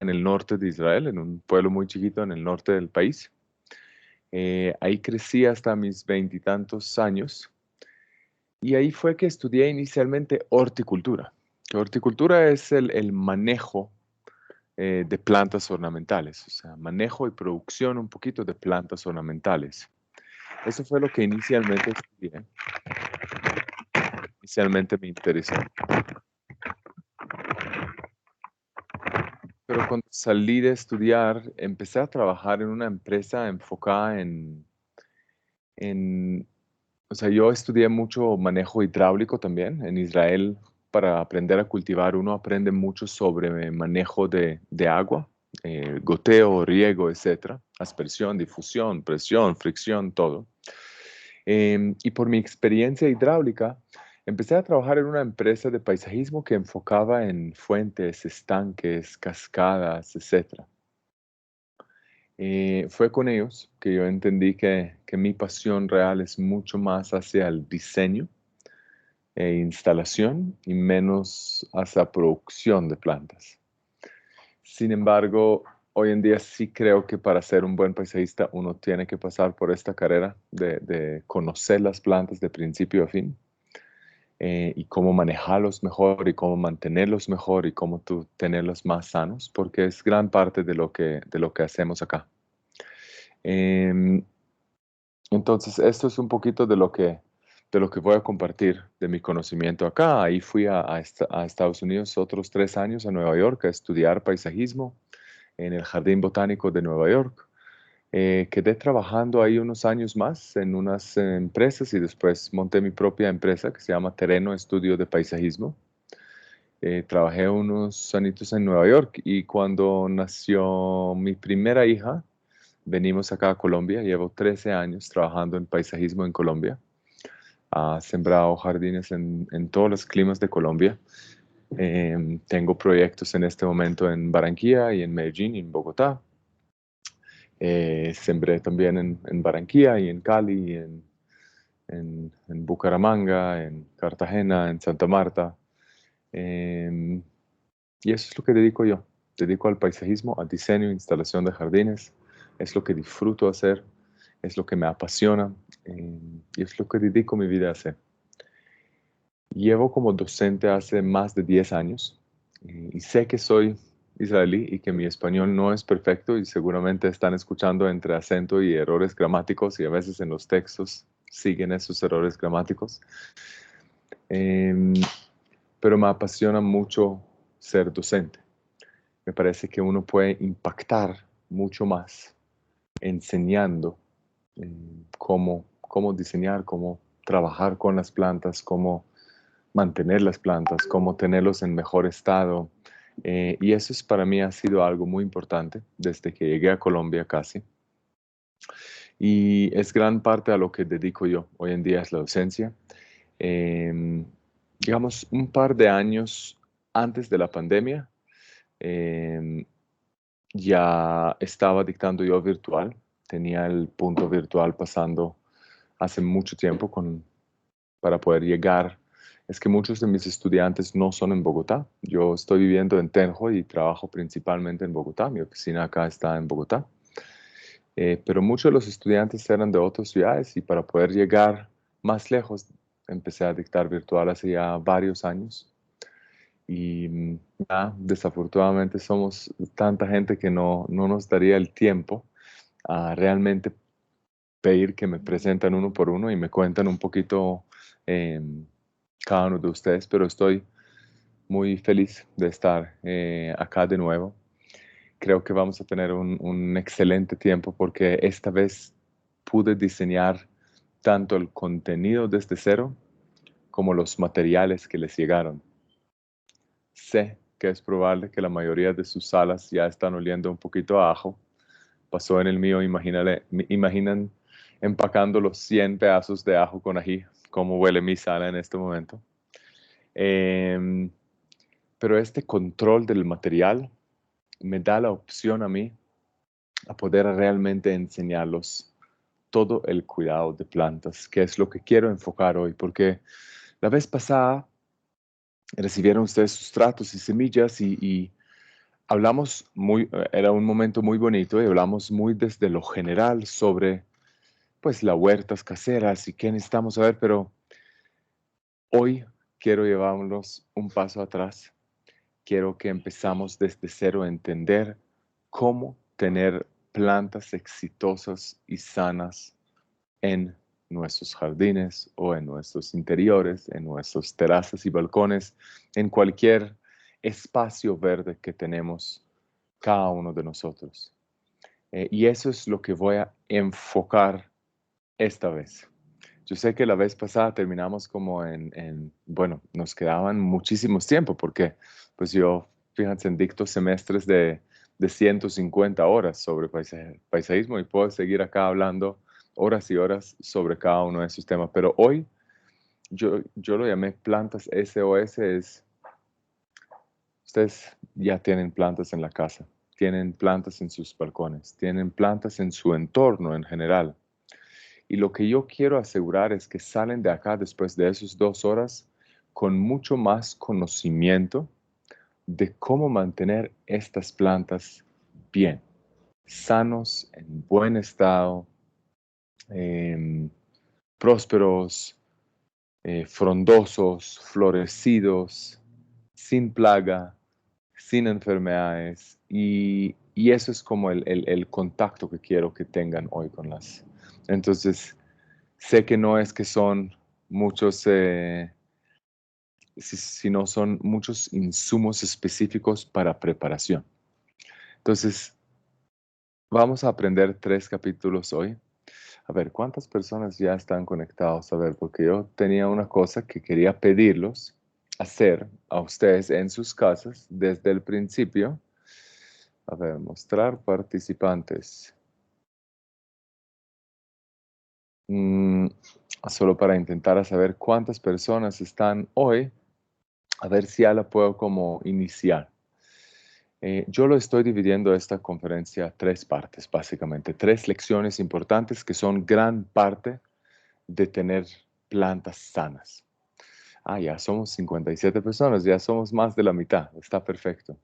en el norte de Israel, en un pueblo muy chiquito en el norte del país. Ahí crecí hasta mis veintitantos años y ahí fue que estudié inicialmente horticultura. Que horticultura es el manejo de plantas ornamentales, o sea, manejo y producción un poquito de plantas ornamentales. Eso fue lo que inicialmente estudié, inicialmente me interesó. Pero cuando salí de estudiar, empecé a trabajar en una empresa enfocada en, o sea, yo estudié mucho manejo hidráulico también. En Israel, para aprender a cultivar, uno aprende mucho sobre manejo de agua, goteo, riego, etcétera, aspersión, difusión, presión, fricción, todo. Y por mi experiencia hidráulica, empecé a trabajar en una empresa de paisajismo que enfocaba en fuentes, estanques, cascadas, etcétera. Fue con ellos que yo entendí que mi pasión real es mucho más hacia el diseño e instalación y menos hacia producción de plantas. Sin embargo, hoy en día sí creo que para ser un buen paisajista uno tiene que pasar por esta carrera de conocer las plantas de principio a fin, y cómo manejarlos mejor y cómo mantenerlos mejor y cómo tú tenerlos más sanos, porque es gran parte de lo que hacemos acá. Em, entonces, esto es un poquito de lo que voy a compartir de mi conocimiento acá. Ahí fui a Estados Unidos otros 3 años a Nueva York a estudiar paisajismo en el Jardín Botánico de Nueva York. Quedé trabajando ahí unos años más en unas empresas y después monté mi propia empresa que se llama Terreno Estudio de Paisajismo. Trabajé unos añitos en Nueva York y cuando nació mi primera hija, venimos acá a Colombia. Llevo 13 años trabajando en paisajismo en Colombia. Ha sembrado jardines en todos los climas de Colombia. Tengo proyectos en este momento en Barranquilla y en Medellín y en Bogotá. Sembré también en Barranquilla y en Cali, en Bucaramanga, en Cartagena, en Santa Marta. Eh, y eso es lo que dedico yo. Dedico al paisajismo, al diseño e instalación de jardines. Es lo que disfruto hacer, es lo que me apasiona, y es lo que dedico mi vida a hacer. Llevo como docente hace más de 10 años, y sé que soy israelí y que mi español no es perfecto y seguramente están escuchando entre acento y errores gramáticos y a veces en los textos siguen esos errores gramáticos. Em, pero me apasiona mucho ser docente. Me parece que uno puede impactar mucho más enseñando cómo diseñar, cómo trabajar con las plantas, cómo mantener las plantas, cómo tenerlos en mejor estado. Y eso es, para mí ha sido algo muy importante desde que llegué a Colombia casi. Y es gran parte a lo que dedico yo hoy en día es la docencia. Eh, digamos, un par de años antes de la pandemia, eh, ya estaba dictando yo virtual. Tenía el punto virtual pasando hace mucho tiempo para poder llegar. Es que muchos de mis estudiantes no son en Bogotá. Yo estoy viviendo en Tenjo y trabajo principalmente en Bogotá. Mi oficina acá está en Bogotá. Pero muchos de los estudiantes eran de otras ciudades y para poder llegar más lejos empecé a dictar virtual hace ya varios años. Y desafortunadamente somos tanta gente que no nos daría el tiempo a realmente pedir que me presentan uno por uno y me cuentan un poquito, eh, cada uno de ustedes, pero estoy muy feliz de estar acá de nuevo. Creo que vamos a tener un excelente tiempo porque esta vez pude diseñar tanto el contenido desde cero como los materiales que les llegaron. Sé que es probable que la mayoría de sus salas ya están oliendo un poquito a ajo. Pasó en el mío, imaginan empacando los 100 pedazos de ajo con ají, cómo huele mi sala en este momento. Em, pero este control del material me da la opción a mí a poder realmente enseñarlos todo el cuidado de plantas, que es lo que quiero enfocar hoy, porque la vez pasada recibieron ustedes sustratos y semillas y era un momento muy bonito y hablamos muy desde lo general sobre, pues, las huertas caseras y qué necesitamos saber, pero hoy quiero llevarnos un paso atrás. Quiero que empezamos desde cero a entender cómo tener plantas exitosas y sanas en nuestros jardines o en nuestros interiores, en nuestras terrazas y balcones, en cualquier espacio verde que tenemos cada uno de nosotros. Y eso es lo que voy a enfocar esta vez. Yo sé que la vez pasada terminamos como bueno, nos quedaban muchísimos tiempo porque pues yo, fíjense, en dicto semestres de 150 horas sobre paisajismo y puedo seguir acá hablando horas y horas sobre cada uno de esos temas, pero hoy yo lo llamé plantas SOS, ustedes ya tienen plantas en la casa, tienen plantas en sus balcones, tienen plantas en su entorno en general. Y lo que yo quiero asegurar es que salen de acá después de esas 2 horas con mucho más conocimiento de cómo mantener estas plantas bien, sanos, en buen estado, em, prósperos, frondosos, florecidos, sin plaga, sin enfermedades. Y eso es como el contacto que quiero que tengan hoy con las. Entonces, sé que no es que son muchos, si no son muchos insumos específicos para preparación. Entonces, vamos a aprender 3 capítulos hoy. A ver, ¿cuántas personas ya están conectados? A ver, porque yo tenía una cosa que quería pedirlos hacer a ustedes en sus casas desde el principio. A ver, mostrar participantes. Mm, solo para intentar saber cuántas personas están hoy, a ver si ya la puedo como iniciar. Yo lo estoy dividiendo esta conferencia a 3 partes, básicamente, 3 lecciones importantes que son gran parte de tener plantas sanas. Ya somos 57 personas, ya somos más de la mitad, está perfecto.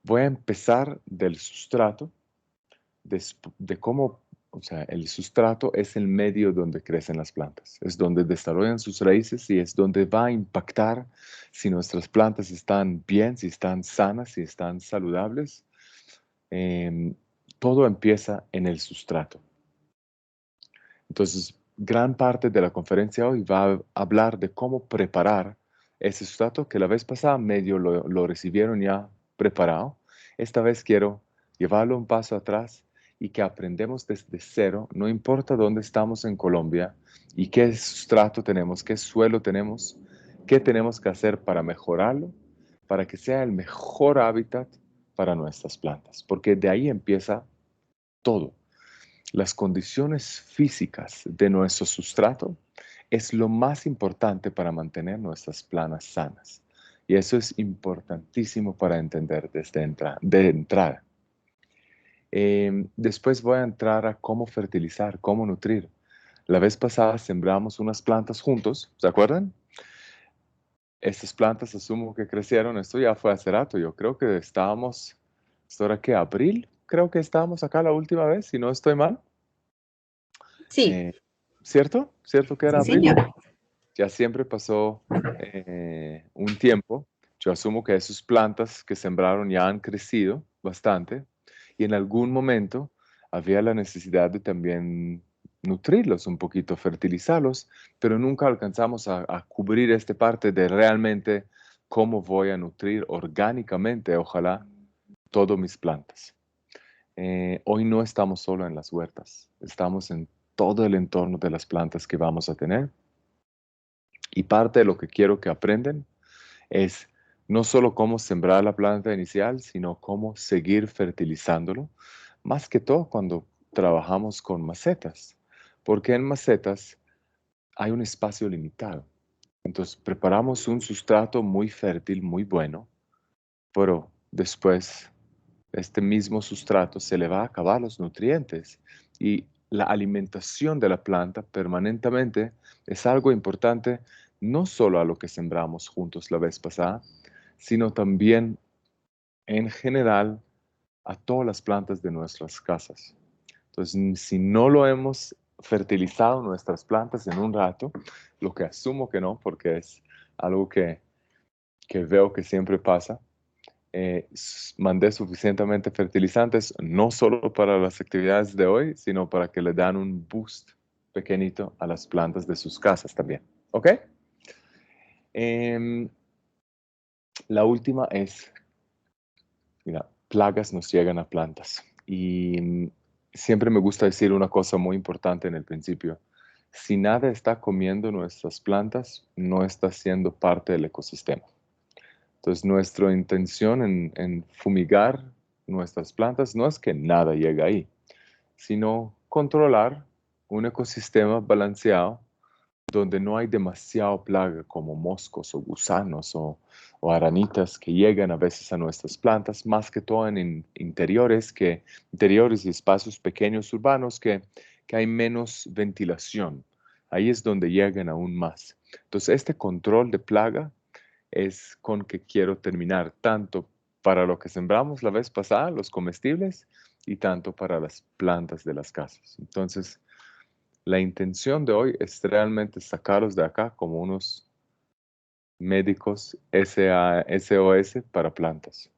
Voy a empezar del sustrato, de cómo, o sea, el sustrato es el medio donde crecen las plantas, es donde desarrollan sus raíces y es donde va a impactar si nuestras plantas están bien, si están sanas, si están saludables. Em, Todo empieza en el sustrato. Entonces, gran parte de la conferencia hoy va a hablar de cómo preparar ese sustrato que la vez pasada medio lo recibieron ya preparado. Esta vez quiero llevarlo un paso atrás y que aprendemos desde cero, no importa dónde estamos en Colombia y qué sustrato tenemos, qué suelo tenemos, qué tenemos que hacer para mejorarlo, para que sea el mejor hábitat para nuestras plantas, porque de ahí empieza todo. Las condiciones físicas de nuestro sustrato es lo más importante para mantener nuestras plantas sanas. Y eso es importantísimo para entender de entrada. Después voy a entrar a cómo fertilizar, cómo nutrir. La vez pasada sembramos unas plantas juntos, ¿se acuerdan? Estas plantas asumo que crecieron, esto ya fue hace rato, yo creo que estábamos, ¿esto era qué? ¿Abril? Creo que estábamos acá la última vez, si no estoy mal. Sí, Eh, ¿Cierto? ¿Cierto que era sí, abril? señora. Ya siempre pasó un tiempo. Yo asumo que esas plantas que sembraron ya han crecido bastante y en algún momento había la necesidad de también nutrirlos un poquito, fertilizarlos, pero nunca alcanzamos a cubrir esta parte de realmente cómo voy a nutrir orgánicamente, ojalá, todas mis plantas. Hoy no estamos solo en las huertas, estamos en todo el entorno de las plantas que vamos a tener. Y parte de lo que quiero que aprendan es no solo cómo sembrar la planta inicial, sino cómo seguir fertilizándolo, más que todo cuando trabajamos con macetas, porque en macetas hay un espacio limitado. Entonces preparamos un sustrato muy fértil, muy bueno, pero después este mismo sustrato se le va a acabar los nutrientes y la alimentación de la planta permanentemente es algo importante no solo a lo que sembramos juntos la vez pasada, sino también en general a todas las plantas de nuestras casas. Entonces, si no lo hemos fertilizado nuestras plantas en un rato, lo que asumo que no, porque es algo que veo que siempre pasa, mandé suficientemente fertilizantes, no solo para las actividades de hoy, sino para que le dan un boost pequeñito a las plantas de sus casas también. ¿Ok? La última es, mira, plagas nos llegan a plantas. Y siempre me gusta decir una cosa muy importante en el principio. Si nada está comiendo nuestras plantas, no está siendo parte del ecosistema. Entonces, nuestra intención en fumigar nuestras plantas no es que nada llegue ahí, sino controlar un ecosistema balanceado donde no hay demasiado plaga como moscos o gusanos o aranitas que llegan a veces a nuestras plantas, más que todo en interiores y espacios pequeños urbanos que hay menos ventilación. Ahí es donde llegan aún más. Entonces, este control de plaga es con que quiero terminar, tanto para lo que sembramos la vez pasada, los comestibles, y tanto para las plantas de las casas. Entonces, la intención de hoy es realmente sacarlos de acá como unos médicos SOS para plantas.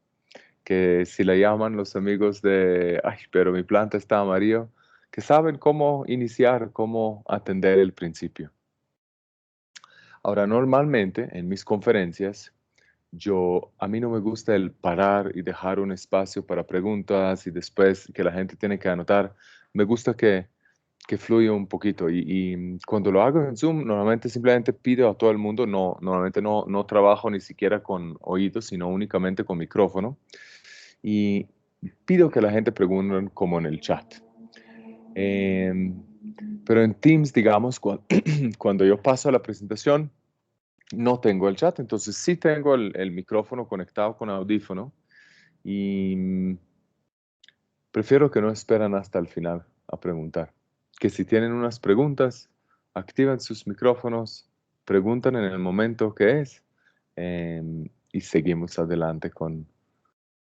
Que si la llaman los amigos de, ay, pero mi planta está amarillo, que saben cómo iniciar, cómo atender el principio. Ahora, normalmente en mis conferencias, a mí no me gusta el parar y dejar un espacio para preguntas y después que la gente tiene que anotar. Me gusta que fluya un poquito. Y cuando lo hago en Zoom, normalmente simplemente pido a todo el mundo, normalmente no trabajo ni siquiera con oídos, sino únicamente con micrófono. Y pido que la gente pregunte como en el chat. Em, pero en Teams, digamos, cuando yo paso a la presentación, no tengo el chat, entonces sí tengo el micrófono conectado con audífono y prefiero que no esperan hasta el final a preguntar. Que si tienen unas preguntas, activan sus micrófonos, preguntan en el momento que es y seguimos adelante con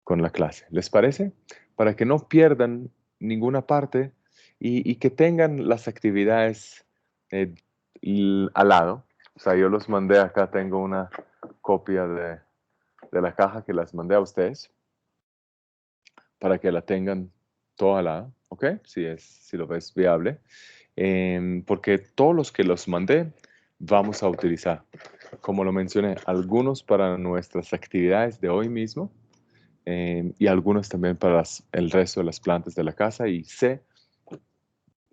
la clase. ¿Les parece? Para que no pierdan ninguna parte y que tengan las actividades eh, al lado. O sea, yo los mandé acá, tengo una copia de la caja que las mandé a ustedes para que la tengan toda al lado, ¿ok? Si lo ves viable. Porque todos los que los mandé vamos a utilizar, como lo mencioné, algunos para nuestras actividades de hoy mismo y algunos también para el resto de las plantas de la casa. Y sé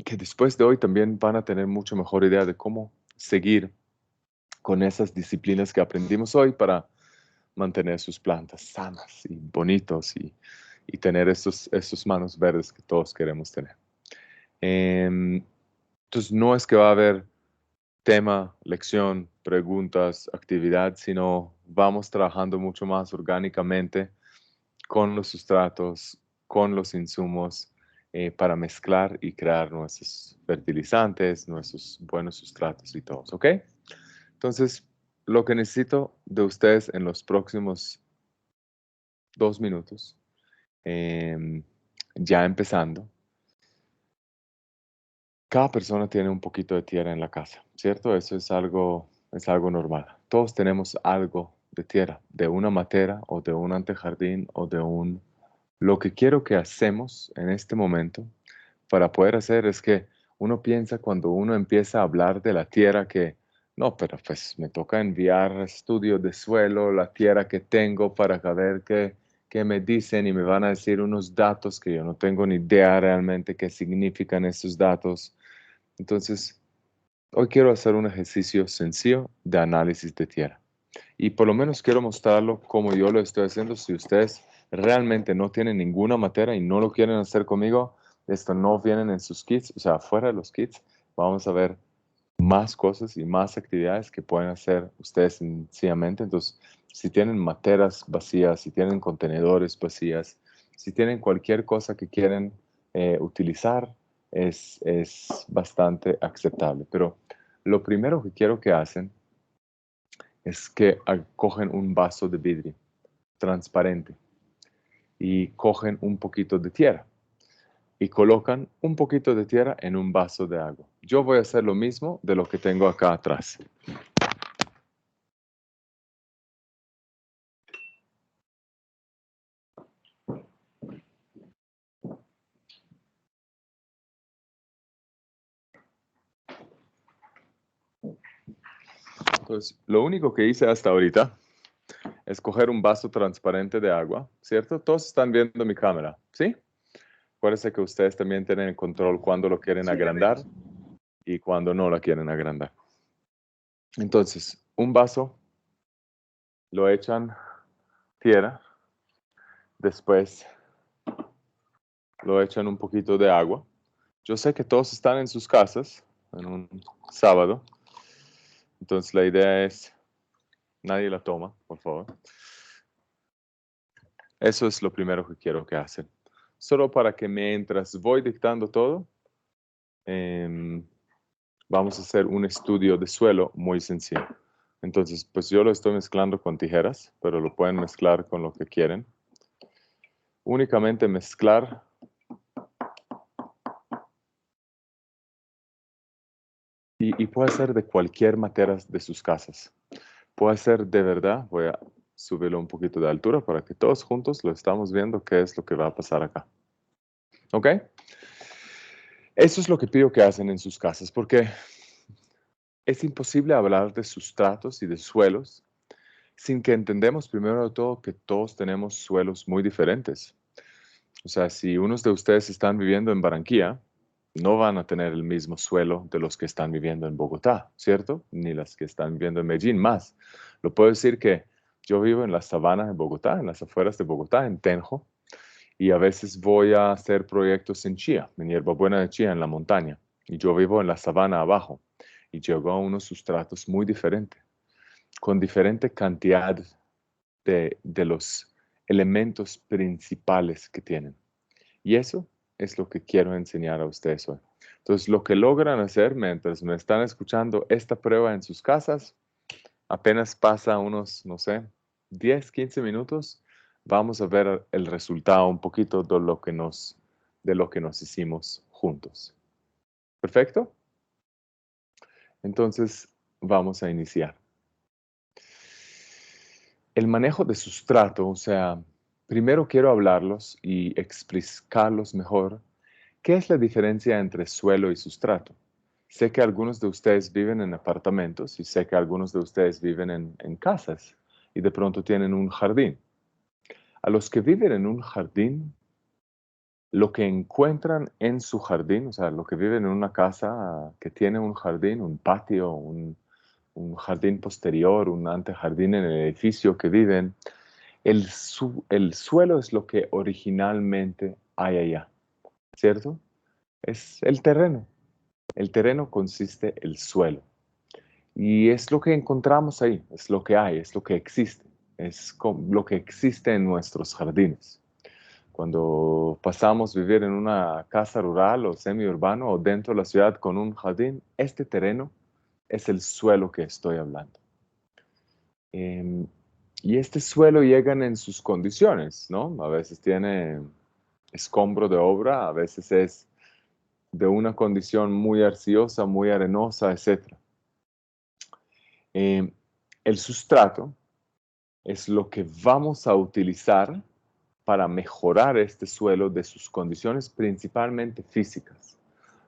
que después de hoy también van a tener mucho mejor idea de cómo seguir con esas disciplinas que aprendimos hoy para mantener sus plantas sanas y bonitos y tener estos manos verdes que todos queremos tener. Entonces, no es que va a haber tema, lección, preguntas, actividad, sino vamos trabajando mucho más orgánicamente con los sustratos, con los insumos, para mezclar y crear nuestros fertilizantes, nuestros buenos sustratos y todos, ¿ok? Entonces, lo que necesito de ustedes en los próximos 2 minutos, ya empezando, cada persona tiene un poquito de tierra en la casa, ¿cierto? Eso es algo normal. Todos tenemos algo de tierra, de una matera o de un antejardín o de un... Lo que quiero que hacemos en este momento para poder hacer es que uno piensa cuando uno empieza a hablar de la tierra que, no, pero pues me toca enviar estudios de suelo, la tierra que tengo para saber qué me dicen y me van a decir unos datos que yo no tengo ni idea realmente qué significan esos datos. Entonces, hoy quiero hacer un ejercicio sencillo de análisis de tierra. Y por lo menos quiero mostrarlo como yo lo estoy haciendo. Si ustedes realmente no tienen ninguna materia y no lo quieren hacer conmigo, esto no vienen en sus kits, o sea, fuera de los kits, vamos a ver más cosas y más actividades que pueden hacer ustedes sencillamente. Entonces, si tienen materas vacías, si tienen contenedores vacías, si tienen cualquier cosa que quieren utilizar, es bastante aceptable. Pero lo primero que quiero que hacen es que cogen un vaso de vidrio transparente y cogen un poquito de tierra y colocan un poquito de tierra en un vaso de agua. Yo voy a hacer lo mismo de lo que tengo acá atrás. Entonces, lo único que hice hasta ahorita es coger un vaso transparente de agua, ¿cierto? Todos están viendo mi cámara, ¿sí? Acuérdense que ustedes también tienen el control cuando lo quieren agrandar y cuando no la quieren agrandar. Entonces, un vaso lo echan tierra, después lo echan un poquito de agua. Yo sé que todos están en sus casas en un sábado, entonces la idea es, nadie la toma, por favor. Eso es lo primero que quiero que hacen. Solo para que mientras voy dictando todo, vamos a hacer un estudio de suelo muy sencillo. Entonces, pues yo lo estoy mezclando con tijeras, pero lo pueden mezclar con lo que quieren. Únicamente mezclar y puede ser de cualquier materia de sus casas. Puede ser de verdad, voy a subirlo un poquito de altura para que todos juntos lo estamos viendo qué es lo que va a pasar acá. ¿Ok? Eso es lo que pido que hacen en sus casas, porque es imposible hablar de sustratos y de suelos sin que entendamos primero de todo que todos tenemos suelos muy diferentes. O sea, si unos de ustedes están viviendo en Barranquilla, no van a tener el mismo suelo de los que están viviendo en Bogotá, ¿cierto? Ni las que están viviendo en Medellín, más. Lo puedo decir que yo vivo en la sabana de Bogotá, en las afueras de Bogotá, en Tenjo, y a veces voy a hacer proyectos en Chía, en Hierbabuena de Chía, en la montaña, y yo vivo en la sabana abajo, y llego a unos sustratos muy diferentes, con diferente cantidad de los elementos principales que tienen. Y eso es lo que quiero enseñar a ustedes hoy. Entonces, lo que logran hacer mientras me están escuchando esta prueba en sus casas, apenas pasa unos, no sé, 10, 15 minutos, vamos a ver el resultado un poquito de lo que nos hicimos juntos. ¿Perfecto? Entonces, vamos a iniciar. El manejo de sustrato, o sea, primero quiero hablarlos y explicarlos mejor. ¿Qué es la diferencia entre suelo y sustrato? Sé que algunos de ustedes viven en apartamentos y sé que algunos de ustedes viven en casas y de pronto tienen un jardín. A los que viven en un jardín, lo que encuentran en su jardín, o sea, lo que viven en una casa que tiene un jardín, un patio, un jardín posterior, un antejardín en el edificio que viven, el suelo es lo que originalmente hay allá, ¿cierto? Es el terreno. El terreno consiste el suelo. Y es lo que encontramos ahí, es lo que hay, es lo que existe, lo que existe en nuestros jardines. Cuando pasamos a vivir en una casa rural o semiurbano o dentro de la ciudad con un jardín, este terreno es el suelo que estoy hablando. Em, y este suelo llegan en sus condiciones, ¿no? A veces tiene escombro de obra, a veces es de una condición muy arcillosa, muy arenosa, etc. El sustrato es lo que vamos a utilizar para mejorar este suelo de sus condiciones principalmente físicas.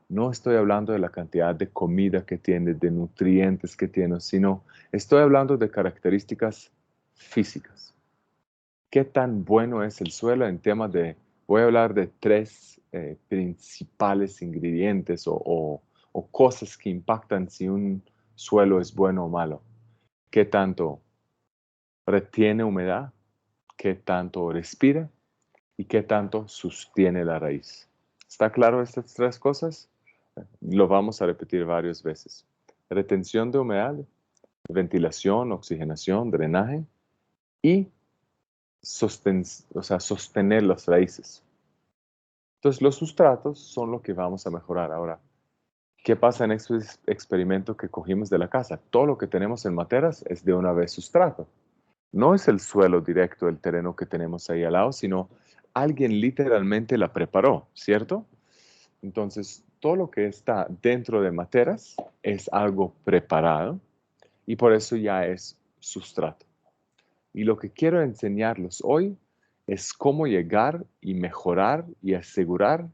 No estoy hablando de la cantidad de comida que tiene, de nutrientes que tiene, sino estoy hablando de características físicas. ¿Qué tan bueno es el suelo en tema de, voy a hablar de tres principales ingredientes o cosas que impactan si un suelo es bueno o malo? ¿Qué tanto retiene humedad? ¿Qué tanto respira? ¿Y qué tanto sostiene la raíz? ¿Está claro estas tres cosas? Lo vamos a repetir varias veces. Retención de humedad, ventilación, oxigenación, drenaje y sostener las raíces. Entonces, los sustratos son lo que vamos a mejorar. Ahora, ¿qué pasa en este experimento que cogimos de la casa? Todo lo que tenemos en materas es de una vez sustrato. No es el suelo directo, el terreno que tenemos ahí al lado, sino alguien literalmente la preparó, ¿cierto? Entonces, todo lo que está dentro de materas es algo preparado y por eso ya es sustrato. Y lo que quiero enseñarlos hoy es cómo llegar y mejorar y asegurar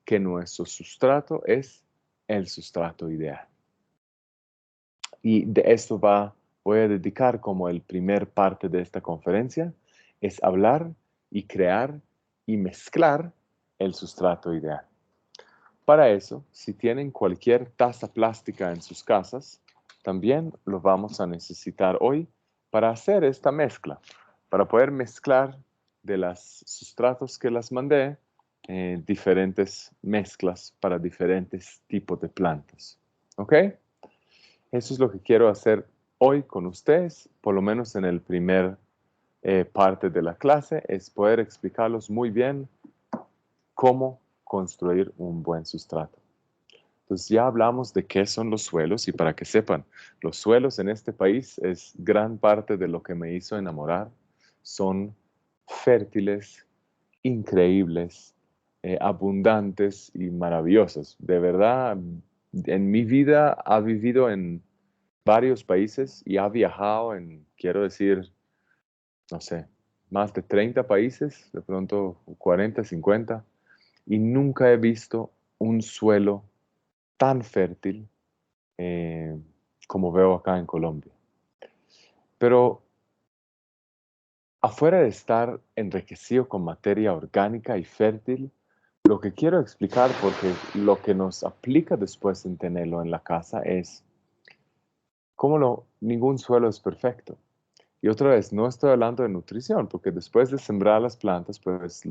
que nuestro sustrato es el sustrato ideal. Y de esto voy a dedicar como el primer parte de esta conferencia, es hablar y crear y mezclar el sustrato ideal. Para eso, si tienen cualquier taza plástica en sus casas, también lo vamos a necesitar hoy para hacer esta mezcla, para poder mezclar de los sustratos que las mandé, diferentes mezclas para diferentes tipos de plantas. ¿Ok? Eso es lo que quiero hacer hoy con ustedes, por lo menos en el primer parte de la clase, es poder explicarlos muy bien cómo construir un buen sustrato. Entonces ya hablamos de qué son los suelos y para que sepan, los suelos en este país es gran parte de lo que me hizo enamorar. Son fértiles, increíbles, abundantes y maravillosos. De verdad, en mi vida ha vivido en varios países y ha viajado en, quiero decir, no sé, más de 30 países, de pronto 40, 50, y nunca he visto un suelo tan fértil como veo acá en Colombia. Pero afuera de estar enriquecido con materia orgánica y fértil, lo que quiero explicar, porque lo que nos aplica después en tenerlo en la casa es cómo ningún suelo es perfecto. Y otra vez, no estoy hablando de nutrición, porque después de sembrar las plantas, pues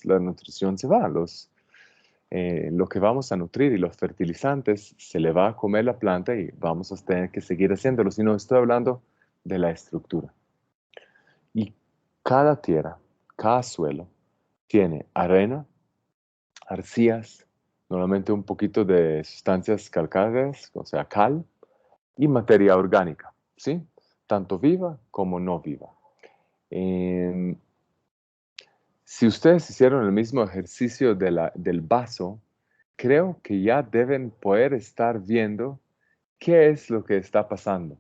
la nutrición se va, lo que vamos a nutrir y los fertilizantes se le va a comer la planta y vamos a tener que seguir haciéndolo, sino estoy hablando de la estructura. Y cada tierra, cada suelo, tiene arena, arcillas, normalmente un poquito de sustancias calcáreas, o sea, cal, y materia orgánica, ¿sí? Tanto viva como no viva. Si ustedes hicieron el mismo ejercicio del vaso, creo que ya deben poder estar viendo qué es lo que está pasando.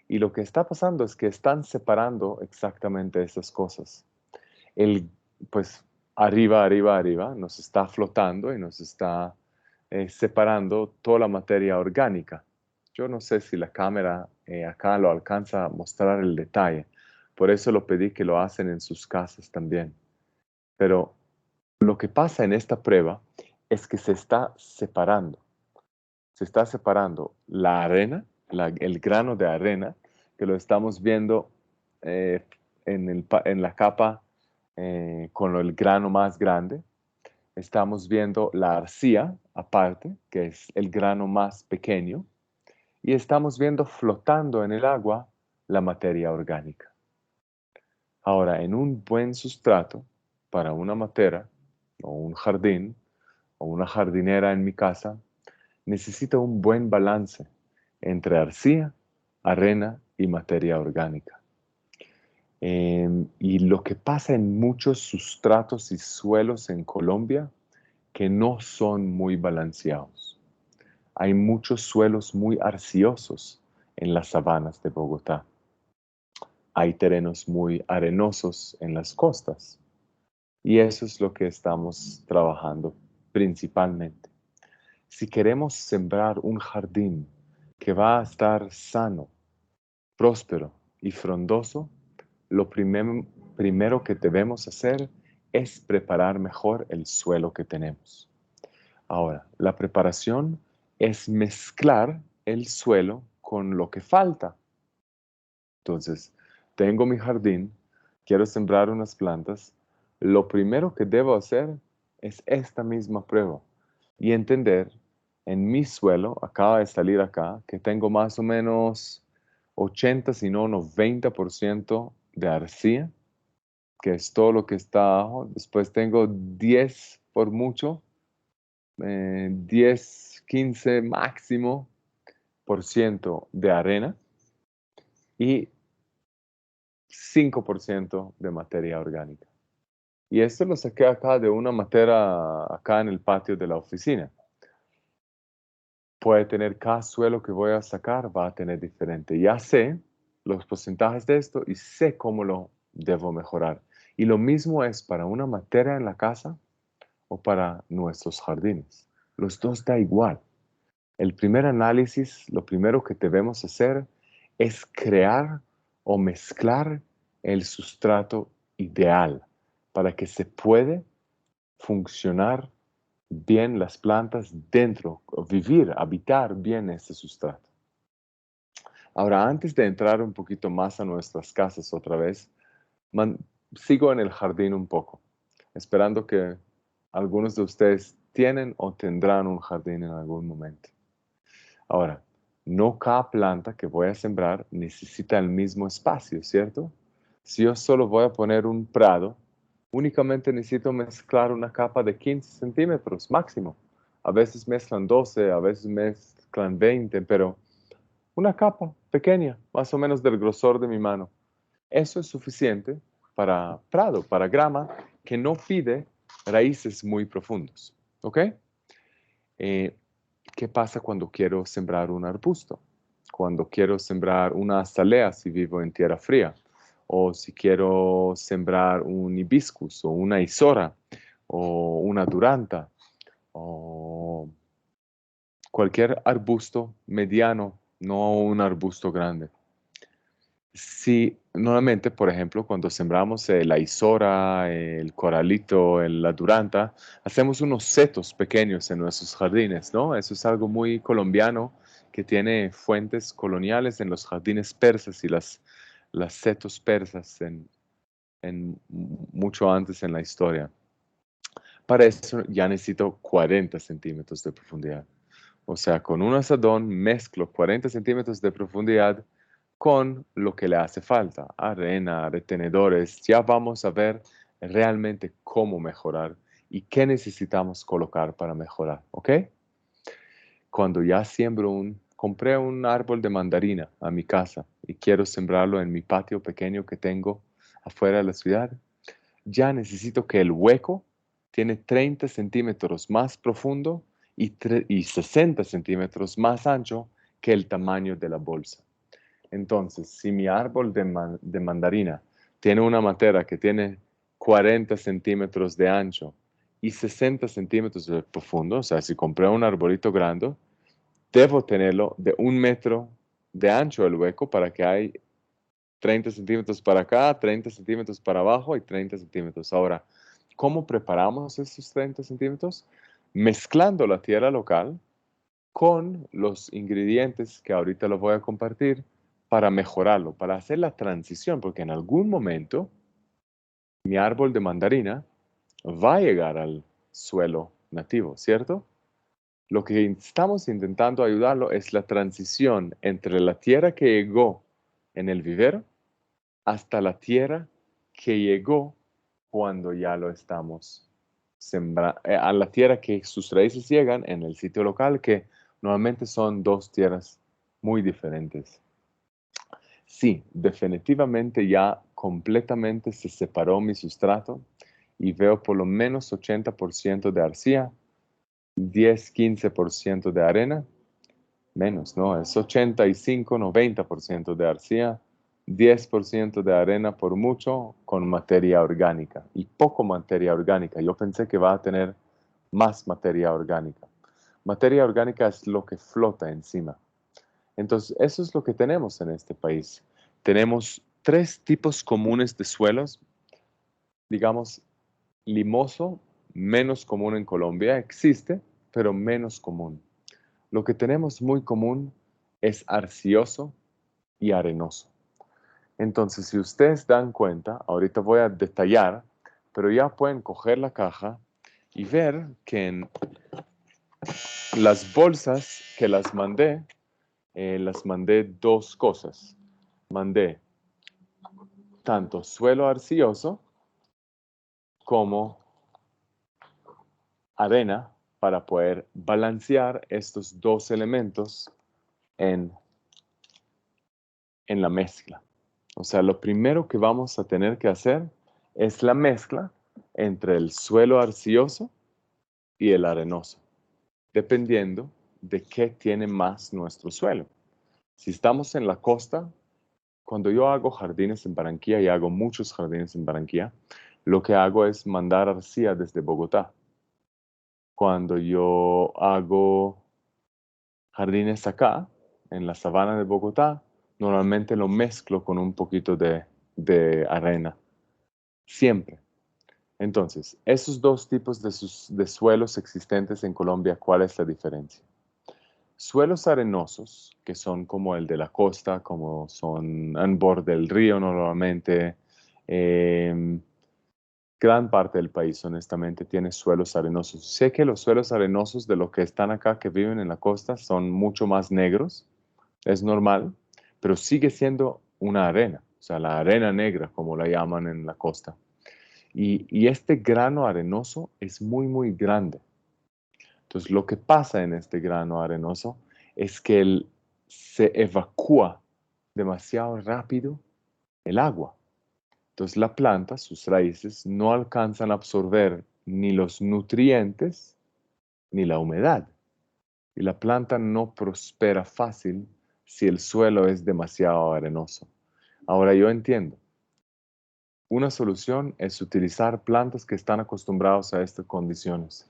Y lo que está pasando es que están separando exactamente esas cosas. El, pues arriba, arriba, arriba, nos está flotando y nos está separando toda la materia orgánica. Yo no sé si la cámara acá lo alcanza a mostrar el detalle. Por eso lo pedí que lo hacen en sus casas también. Pero lo que pasa en esta prueba es que se está separando. Se está separando la arena, el grano de arena, que lo estamos viendo eh, en la capa con el grano más grande. Estamos viendo la arcilla aparte, que es el grano más pequeño. Y estamos viendo flotando en el agua la materia orgánica. Ahora, en un buen sustrato para una matera o un jardín o una jardinera en mi casa, necesita un buen balance entre arcilla, arena y materia orgánica. Y lo que pasa en muchos sustratos y suelos en Colombia, que no son muy balanceados. Hay muchos suelos muy arcillosos en las sabanas de Bogotá. Hay terrenos muy arenosos en las costas. Y eso es lo que estamos trabajando principalmente. Si queremos sembrar un jardín que va a estar sano, próspero y frondoso, lo primero que debemos hacer es preparar mejor el suelo que tenemos. Ahora, la preparación es mezclar el suelo con lo que falta. Entonces, tengo mi jardín, quiero sembrar unas plantas. Lo primero que debo hacer es esta misma prueba y entender en mi suelo, acaba de salir acá, que tengo más o menos 80, si no 90% de arcilla, que es todo lo que está abajo. Después tengo 10 por mucho, 10, 15 máximo por ciento de arena y 5% de materia orgánica. Y esto lo saqué acá de una matera acá en el patio de la oficina. Puede tener cada suelo que voy a sacar, va a tener diferente. Ya sé los porcentajes de esto y sé cómo lo debo mejorar. Y lo mismo es para una matera en la casa o para nuestros jardines. Los dos da igual. El primer análisis, lo primero que debemos hacer es crear o mezclar el sustrato ideal para que se puede funcionar bien las plantas dentro, vivir, habitar bien este sustrato. Ahora, antes de entrar un poquito más a nuestras casas otra vez, sigo en el jardín un poco, esperando que algunos de ustedes tienen o tendrán un jardín en algún momento. Ahora, no cada planta que voy a sembrar necesita el mismo espacio, ¿cierto? Si yo solo voy a poner un prado, únicamente necesito mezclar una capa de 15 centímetros máximo. A veces mezclan 12, a veces mezclan 20, pero una capa pequeña, más o menos del grosor de mi mano. Eso es suficiente para prado, para grama, que no pide raíces muy profundos. ¿Ok? ¿Qué pasa cuando quiero sembrar un arbusto? Cuando quiero sembrar una azalea si vivo en tierra fría, o si quiero sembrar un hibiscus o una isora o una duranta o cualquier arbusto mediano, no un arbusto grande. Sí, normalmente, por ejemplo, cuando sembramos la isora, el coralito, la duranta, hacemos unos setos pequeños en nuestros jardines, ¿no? Eso es algo muy colombiano que tiene fuentes coloniales en los jardines persas y las setos persas mucho antes en la historia. Para eso ya necesito 40 centímetros de profundidad. O sea, con un asadón mezclo 40 centímetros de profundidad con lo que le hace falta, arena, retenedores. Ya vamos a ver realmente cómo mejorar y qué necesitamos colocar para mejorar, ¿ok? Cuando ya compré un árbol de mandarina a mi casa y quiero sembrarlo en mi patio pequeño que tengo afuera de la ciudad, ya necesito que el hueco tiene 30 centímetros más profundo y 60 centímetros más ancho que el tamaño de la bolsa. Entonces, si mi árbol de mandarina tiene una matera que tiene 40 centímetros de ancho y 60 centímetros de profundo, o sea, si compré un arbolito grande, debo tenerlo de 1 metro de ancho el hueco para que hay 30 centímetros para acá, 30 centímetros para abajo y 30 centímetros. Ahora, ¿cómo preparamos estos 30 centímetros? Mezclando la tierra local con los ingredientes que ahorita los voy a compartir para mejorarlo, para hacer la transición, porque en algún momento mi árbol de mandarina va a llegar al suelo nativo, ¿cierto? Lo que estamos intentando ayudarlo es la transición entre la tierra que llegó en el vivero hasta la tierra que llegó cuando ya lo estamos sembrando, a la tierra que sus raíces llegan en el sitio local, que normalmente son dos tierras muy diferentes. Sí, definitivamente ya completamente se separó mi sustrato y veo por lo menos 80% de arcilla, 10-15% de arena, menos, ¿no? Es 85-90% de arcilla, 10% de arena por mucho con materia orgánica y poco materia orgánica. Yo pensé que va a tener más materia orgánica. Materia orgánica es lo que flota encima. Entonces, eso es lo que tenemos en este país. Tenemos 3 tipos comunes de suelos, digamos, limoso, menos común en Colombia, existe, pero menos común. Lo que tenemos muy común es arcilloso y arenoso. Entonces, si ustedes dan cuenta, ahorita voy a detallar, pero ya pueden coger la caja y ver que en las bolsas que las mandé 2 cosas. Mandé tanto suelo arcilloso como arena para poder balancear estos 2 elementos en, en la mezcla. O sea, lo primero que vamos a tener que hacer es la mezcla entre el suelo arcilloso y el arenoso, dependiendo de qué tiene más nuestro suelo. Si estamos en la costa, cuando yo hago jardines en Barranquilla y hago muchos jardines en Barranquilla, lo que hago es mandar arcilla desde Bogotá. Cuando yo hago jardines acá, en la sabana de Bogotá, normalmente lo mezclo con un poquito de arena. Siempre. Entonces, esos dos tipos de suelos existentes en Colombia, ¿cuál es la diferencia? Suelos arenosos, que son como el de la costa, como son en borde del río normalmente, gran parte del país, honestamente, tiene suelos arenosos. Sé que los suelos arenosos de los que están acá, que viven en la costa, son mucho más negros, es normal, pero sigue siendo una arena, o sea, la arena negra, como la llaman en la costa. Y este grano arenoso es muy, muy grande. Entonces, lo que pasa en este grano arenoso es que se evacúa demasiado rápido el agua. Entonces, la planta, sus raíces, no alcanzan a absorber ni los nutrientes ni la humedad. Y la planta no prospera fácil si el suelo es demasiado arenoso. Ahora yo entiendo. Una solución es utilizar plantas que están acostumbradas a estas condiciones.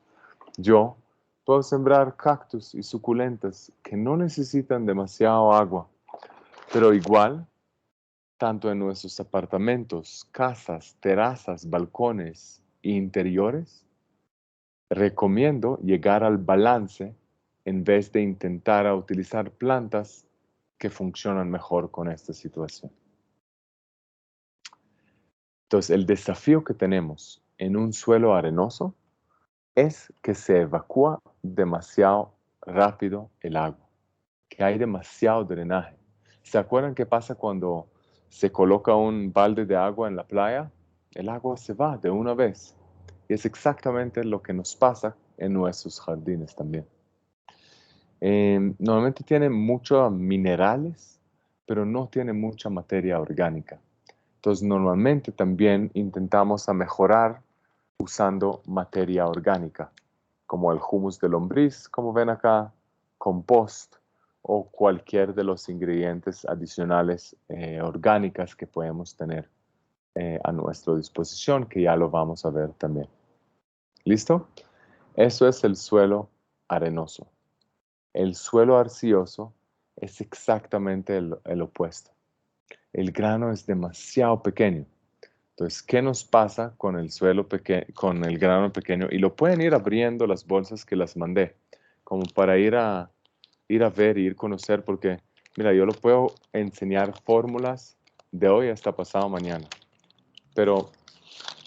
Yo puedo sembrar cactus y suculentas que no necesitan demasiado agua, pero igual, tanto en nuestros apartamentos, casas, terrazas, balcones e interiores, recomiendo llegar al balance en vez de intentar utilizar plantas que funcionan mejor con esta situación. Entonces, el desafío que tenemos en un suelo arenoso es que se evacúa demasiado rápido el agua, que hay demasiado drenaje. ¿Se acuerdan qué pasa cuando se coloca un balde de agua en la playa? El agua se va de una vez. Y es exactamente lo que nos pasa en nuestros jardines también. Normalmente tiene muchos minerales, pero no tiene mucha materia orgánica. Entonces, normalmente también intentamos a mejorar usando materia orgánica, como el humus de lombriz, como ven acá, compost o cualquier de los ingredientes adicionales orgánicas que podemos tener a nuestra disposición, que ya lo vamos a ver también. ¿Listo? Eso es el suelo arenoso. El suelo arcilloso es exactamente el opuesto. El grano es demasiado pequeño. Entonces, ¿qué nos pasa con el suelo pequeño, con el grano pequeño? Y lo pueden ir abriendo las bolsas que las mandé, como para ir a ver, ir a conocer, porque, mira, yo lo puedo enseñar fórmulas de hoy hasta pasado mañana, pero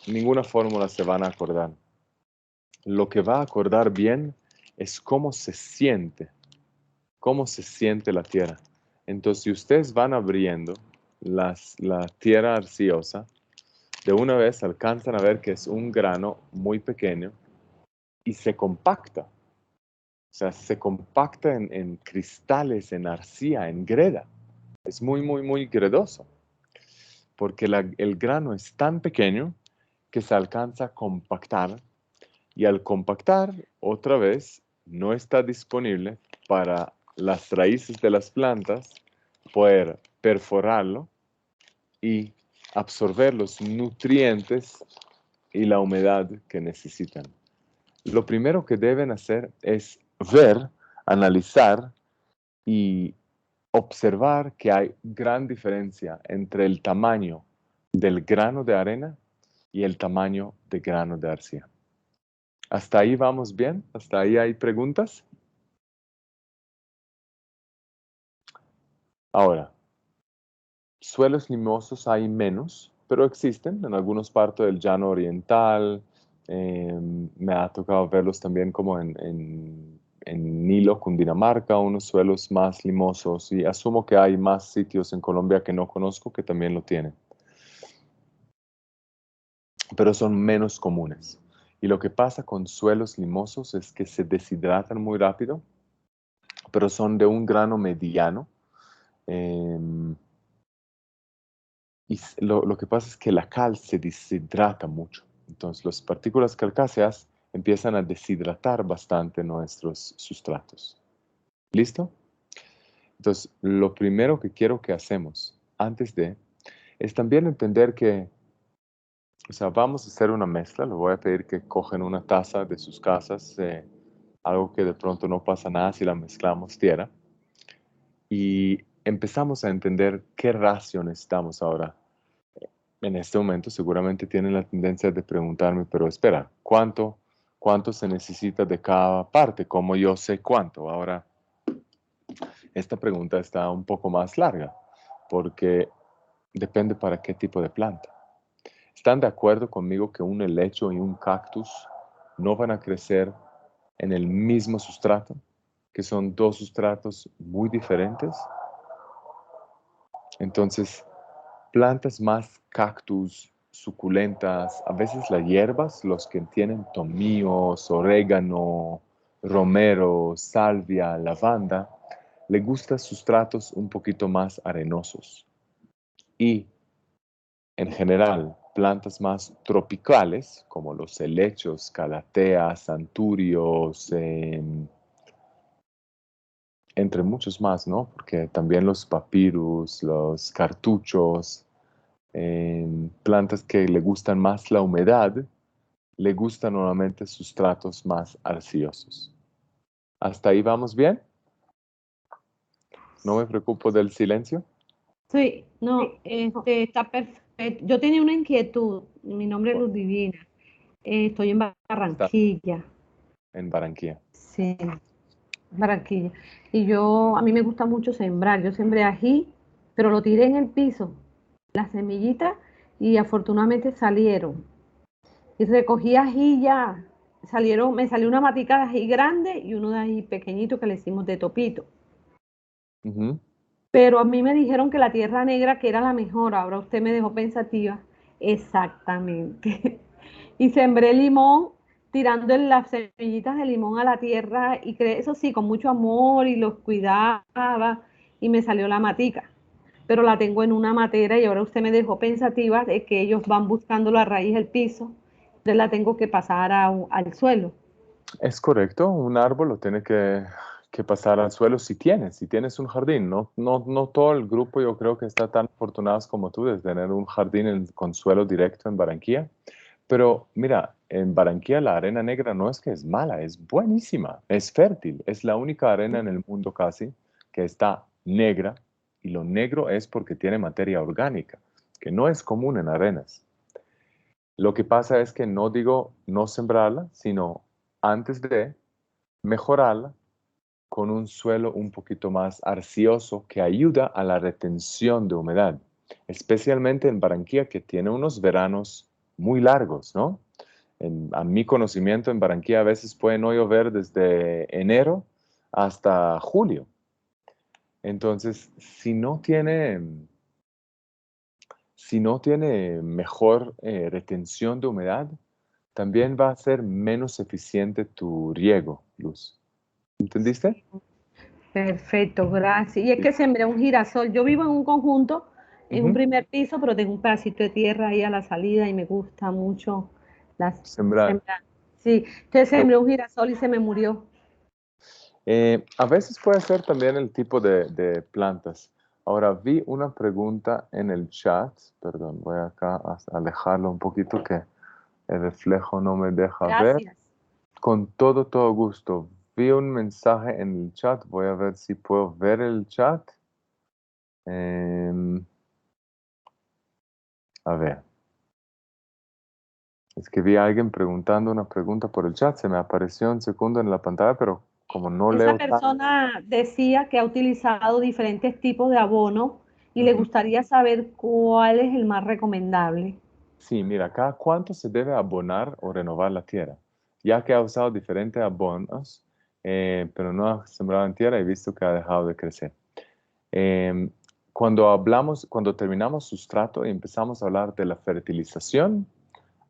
ninguna fórmula se van a acordar. Lo que va a acordar bien es cómo se siente la tierra. Entonces, si ustedes van abriendo la tierra arcillosa, de una vez alcanzan a ver que es un grano muy pequeño y se compacta. O sea, se compacta en cristales, en arcilla, en greda. Es muy, muy, muy gredoso. Porque el grano es tan pequeño que se alcanza a compactar. Y al compactar, otra vez, no está disponible para las raíces de las plantas poder perforarlo y absorber los nutrientes y la humedad que necesitan. Lo primero que deben hacer es ver, analizar y observar que hay gran diferencia entre el tamaño del grano de arena y el tamaño de grano de arcilla. ¿Hasta ahí vamos bien? ¿Hasta ahí hay preguntas? Ahora, suelos limosos hay menos, pero existen en algunas partes del llano oriental. Me ha tocado verlos también como en Nilo, Cundinamarca, unos suelos más limosos. Y asumo que hay más sitios en Colombia que no conozco que también lo tienen. Pero son menos comunes. Y lo que pasa con suelos limosos es que se deshidratan muy rápido, pero son de un grano mediano. Y lo que pasa es que la cal se deshidrata mucho. Entonces, las partículas calcáceas empiezan a deshidratar bastante nuestros sustratos. ¿Listo? Entonces, lo primero que quiero que hacemos antes de es también entender que, o sea, vamos a hacer una mezcla. Le voy a pedir que cogen una taza de sus casas, algo que de pronto no pasa nada si la mezclamos tierra. Y empezamos a entender qué ratio necesitamos ahora. En este momento seguramente tienen la tendencia de preguntarme, pero espera, ¿cuánto se necesita de cada parte? ¿Cómo yo sé cuánto? Ahora, esta pregunta está un poco más larga, porque depende para qué tipo de planta. ¿Están de acuerdo conmigo que un helecho y un cactus no van a crecer en el mismo sustrato? Que son dos sustratos muy diferentes. Entonces, plantas más cactus, suculentas, a veces las hierbas, los que tienen tomillos, orégano, romero, salvia, lavanda, le gustan sustratos un poquito más arenosos. Y en general, plantas más tropicales, como los helechos, calateas, anturios, entre muchos más, ¿no? Porque también los papirus, los cartuchos, plantas que le gustan más la humedad, le gustan normalmente sustratos más arcillosos. ¿Hasta ahí vamos bien? ¿No me preocupo del silencio? Sí, no, está perfecto. Yo tenía una inquietud. Mi nombre es Luz Divina. Estoy en Está Barranquilla. en Barranquilla. Sí, Barranquilla. A mí me gusta mucho sembrar. Yo sembré ají, pero lo tiré en el piso, las semillitas, y afortunadamente salieron. Y recogí ají ya. Me salió una matica de ají grande y uno de ají pequeñito que le hicimos de topito. Ujú. Pero a mí me dijeron que la tierra negra que era la mejor. Ahora usted me dejó pensativa. Exactamente. Y sembré limón, tirando las semillitas de limón a la tierra y eso sí, con mucho amor y los cuidaba y me salió la matica. Pero la tengo en una matera y ahora usted me dejó pensativa de que ellos van buscando la raíz del piso. Entonces la tengo que pasar al suelo. Es correcto, un árbol lo tiene que pasar al suelo si tienes un jardín. No todo el grupo yo creo que está tan afortunados como tú de tener un jardín con suelo directo en Barranquilla. Pero mira, en Barranquilla la arena negra no es que es mala, es buenísima, es fértil, es la única arena en el mundo casi que está negra y lo negro es porque tiene materia orgánica, que no es común en arenas. Lo que pasa es que no digo no sembrarla, sino antes de mejorarla con un suelo un poquito más arcioso que ayuda a la retención de humedad, especialmente en Barranquilla que tiene unos veranos muy largos, ¿no? A mi conocimiento, en Barranquilla a veces puede no llover desde enero hasta julio. Entonces, si no tiene mejor retención de humedad, también va a ser menos eficiente tu riego, Luz. ¿Entendiste? Perfecto, gracias. Y es Sí. que sembré un girasol. Yo vivo en un conjunto, en un Ujú. primer piso, pero tengo un pedacito de tierra ahí a la salida y me gusta mucho las Sembrar. sembrar. Sí, entonces Pero, sembré un girasol y se me murió. a veces puede ser también el tipo de plantas. Ahora vi una pregunta en el chat, perdón, voy acá a alejarlo un poquito que el reflejo no me deja ver. Gracias. Con todo gusto. Vi un mensaje en el chat, voy a ver si puedo ver el chat. Em, a ver, es que vi a alguien preguntando una pregunta por el chat, se me apareció un segundo en la pantalla, pero como no Esa leo tan... persona decía que ha utilizado diferentes tipos de abono y le Ujú. gustaría saber cuál es el más recomendable. Sí, mira, cada cuánto se debe abonar o renovar la tierra, ya que ha usado diferentes abonos, pero no ha sembrado en tierra y visto que ha dejado de crecer. Em, cuando terminamos sustrato y empezamos a hablar de la fertilización,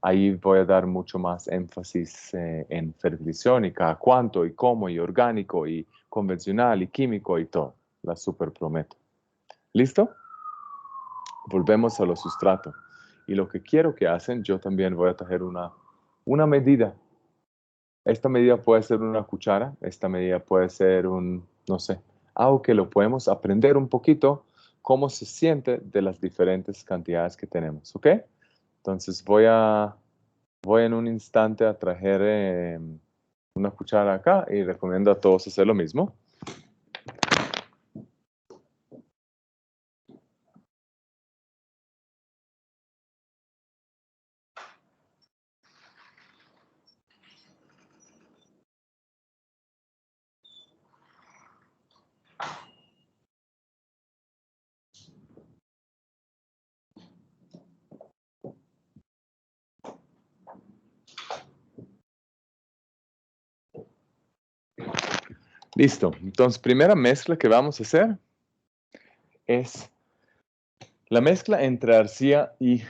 ahí voy a dar mucho más énfasis en fertilización y cada cuánto y cómo y orgánico y convencional y químico y todo. La super prometo. ¿Listo? Volvemos a los sustratos. Y lo que quiero que hacen, yo también voy a traer una medida. Esta medida puede ser una cuchara, esta medida puede ser no sé, algo que lo podemos aprender un poquito cómo se siente de las diferentes cantidades que tenemos, ¿ok? Entonces voy en un instante a traer una cuchara acá y recomiendo a todos hacer lo mismo. Listo. Entonces, primera mezcla que vamos a hacer es la mezcla entre arcilla y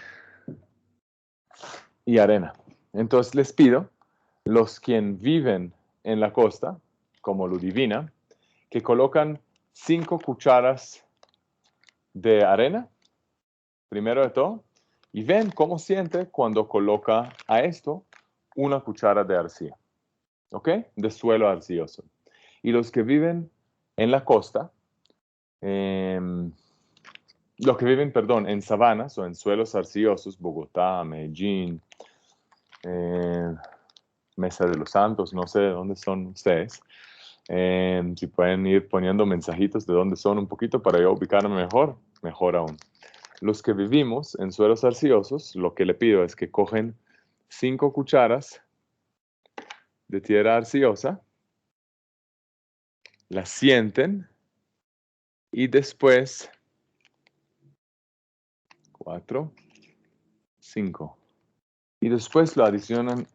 arena. Entonces, les pido, los quien viven en la costa, como Ludivina, que colocan 5 cucharas de arena, primero de todo, y ven cómo siente cuando coloca a esto una cuchara de arcilla, ¿ok? De suelo arcilloso. Y los que viven en la costa, los que viven, perdón, en sabanas o en suelos arcillosos, Bogotá, Medellín, Mesa de los Santos, no sé de dónde son ustedes. Si pueden ir poniendo mensajitos de dónde son un poquito para yo ubicarme mejor, mejor aún. Los que vivimos en suelos arcillosos, lo que le pido es que cogen 5 cucharas de tierra arcillosa, la sienten y después 4, 5. Y después lo adicionan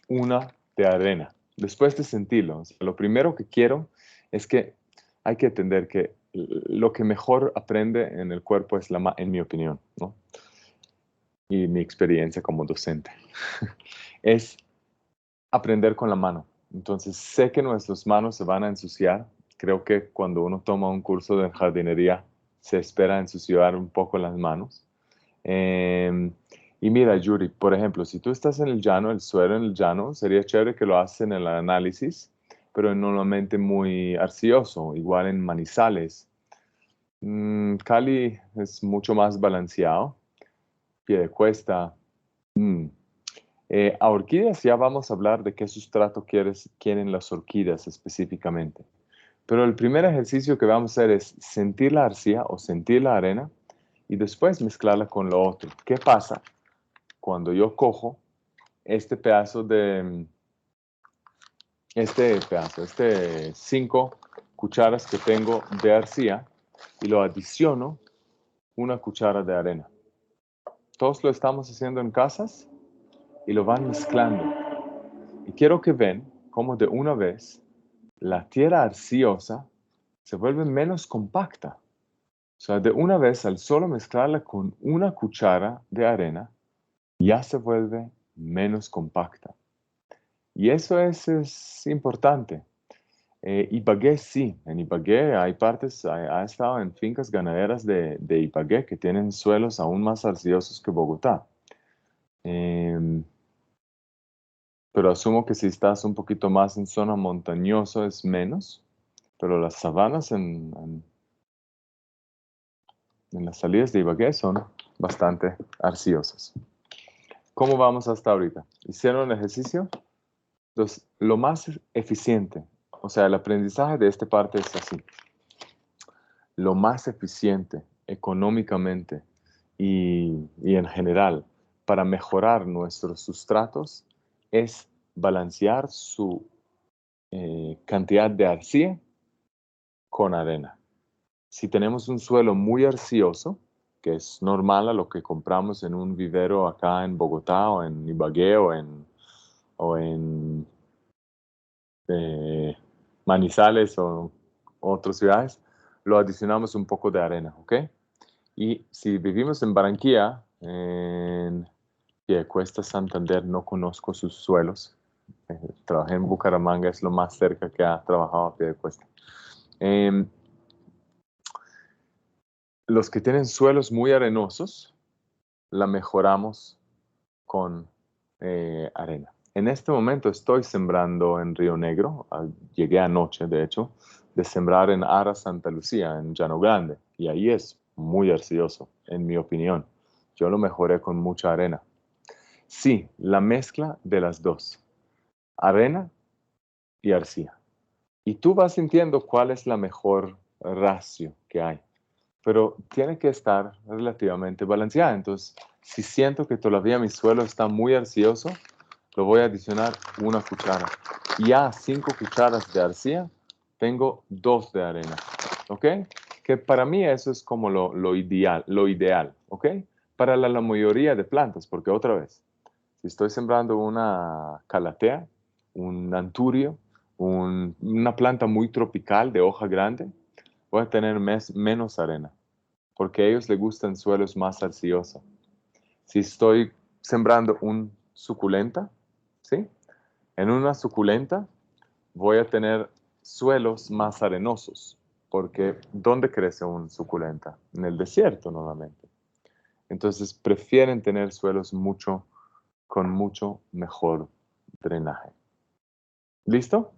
una de arena. Después de sentirlo, o sea, lo primero que quiero es que hay que entender que lo que mejor aprende en el cuerpo es en mi opinión, ¿no? Y mi experiencia como docente, es aprender con la mano. Entonces, sé que nuestras manos se van a ensuciar. Creo que cuando uno toma un curso de jardinería, se espera ensuciar un poco las manos. Y mira, Yuri, por ejemplo, si tú estás en el llano, el suelo en el llano, sería chévere que lo haces en el análisis, pero normalmente muy arcilloso, igual en Manizales. Cali es mucho más balanceado, Piedecuesta. Mm. A orquídeas ya vamos a hablar de qué sustrato quieren las orquídeas específicamente. Pero el primer ejercicio que vamos a hacer es sentir la arcilla o sentir la arena y después mezclarla con lo otro. ¿Qué pasa cuando yo cojo este pedazo este 5 cucharas que tengo de arcilla y lo adiciono una cuchara de arena? Todos lo estamos haciendo en casas y lo van mezclando. Y quiero que ven cómo de una vez la tierra arcillosa se vuelve menos compacta. O sea, de una vez al solo mezclarla con una cuchara de arena, ya se vuelve menos compacta. Y eso es importante. Ibagué sí, en Ibagué hay partes, ha estado en fincas ganaderas de Ibagué que tienen suelos aún más arcillosos que Bogotá. Pero asumo que si estás un poquito más en zona montañosa es menos, pero las sabanas en las salidas de Ibagué son bastante arcillosas. ¿Cómo vamos hasta ahorita? ¿Hicieron el ejercicio? Entonces, lo más eficiente, o sea, el aprendizaje de esta parte es así. Lo más eficiente económicamente y en general para mejorar nuestros sustratos es balancear su cantidad de arcilla con arena. Si tenemos un suelo muy arcilloso, que es normal a lo que compramos en un vivero acá en Bogotá o en Ibagué o en Manizales o otras ciudades, lo adicionamos un poco de arena, ¿ok? Y si vivimos en Barranquilla, en Piedecuesta, Santander, no conozco sus suelos. Trabajé en Bucaramanga, es lo más cerca que ha trabajado a Piedecuesta. Los que tienen suelos muy arenosos, la mejoramos con arena. En este momento estoy sembrando en Río Negro, llegué anoche, de hecho, de sembrar en Ara Santa Lucía, en Llano Grande, y ahí es muy arcilloso, en mi opinión. Yo lo mejoré con mucha arena. Sí, la mezcla de las dos, arena y arcilla. Y tú vas sintiendo cuál es la mejor ratio que hay, pero tiene que estar relativamente balanceada. Entonces, si siento que todavía mi suelo está muy arcilloso, lo voy a adicionar una cuchara. Y a 5 cucharas de arcilla, tengo 2 de arena. ¿Ok? Que para mí eso es como lo ideal. ¿Ok? Para la mayoría de plantas, porque otra vez, si estoy sembrando una calatea, un anturio, una planta muy tropical de hoja grande, voy a tener menos arena, porque a ellos les gustan suelos más arcillosos. Si estoy sembrando un suculenta, ¿sí? En una suculenta voy a tener suelos más arenosos, porque ¿dónde crece un suculenta? En el desierto normalmente. Entonces prefieren tener suelos con mucho mejor drenaje. ¿Listo?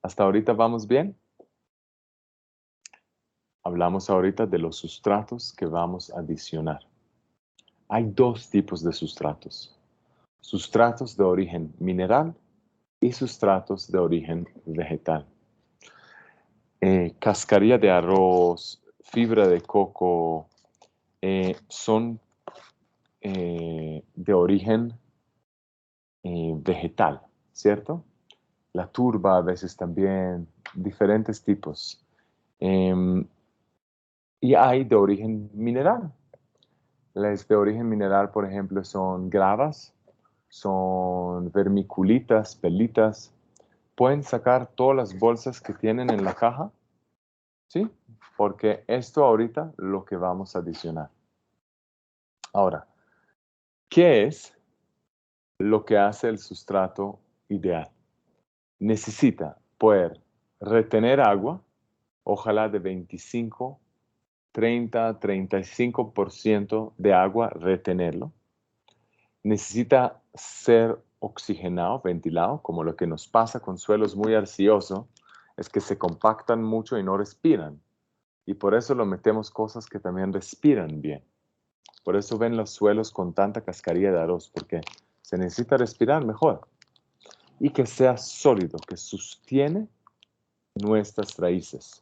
¿Hasta ahorita vamos bien? Hablamos ahorita de los sustratos que vamos a adicionar. Hay 2 tipos de sustratos. Sustratos de origen mineral y sustratos de origen vegetal. Cascarilla de arroz, fibra de coco, son de origen vegetal, ¿cierto? La turba a veces también, diferentes tipos. Y hay de origen mineral. Las de origen mineral, por ejemplo, son gravas, son vermiculitas, pelitas. Pueden sacar todas las bolsas que tienen en la caja, ¿sí? Porque esto ahorita lo que vamos a adicionar. Ahora, ¿qué es lo que hace el sustrato ideal? Necesita poder retener agua, ojalá de 25, 30, 35% de agua, retenerlo. Necesita ser oxigenado, ventilado, como lo que nos pasa con suelos muy arcillosos, es que se compactan mucho y no respiran. Y por eso lo metemos cosas que también respiran bien. Por eso ven los suelos con tanta cascarilla de arroz, porque se necesita respirar mejor. Y que sea sólido, que sostiene nuestras raíces.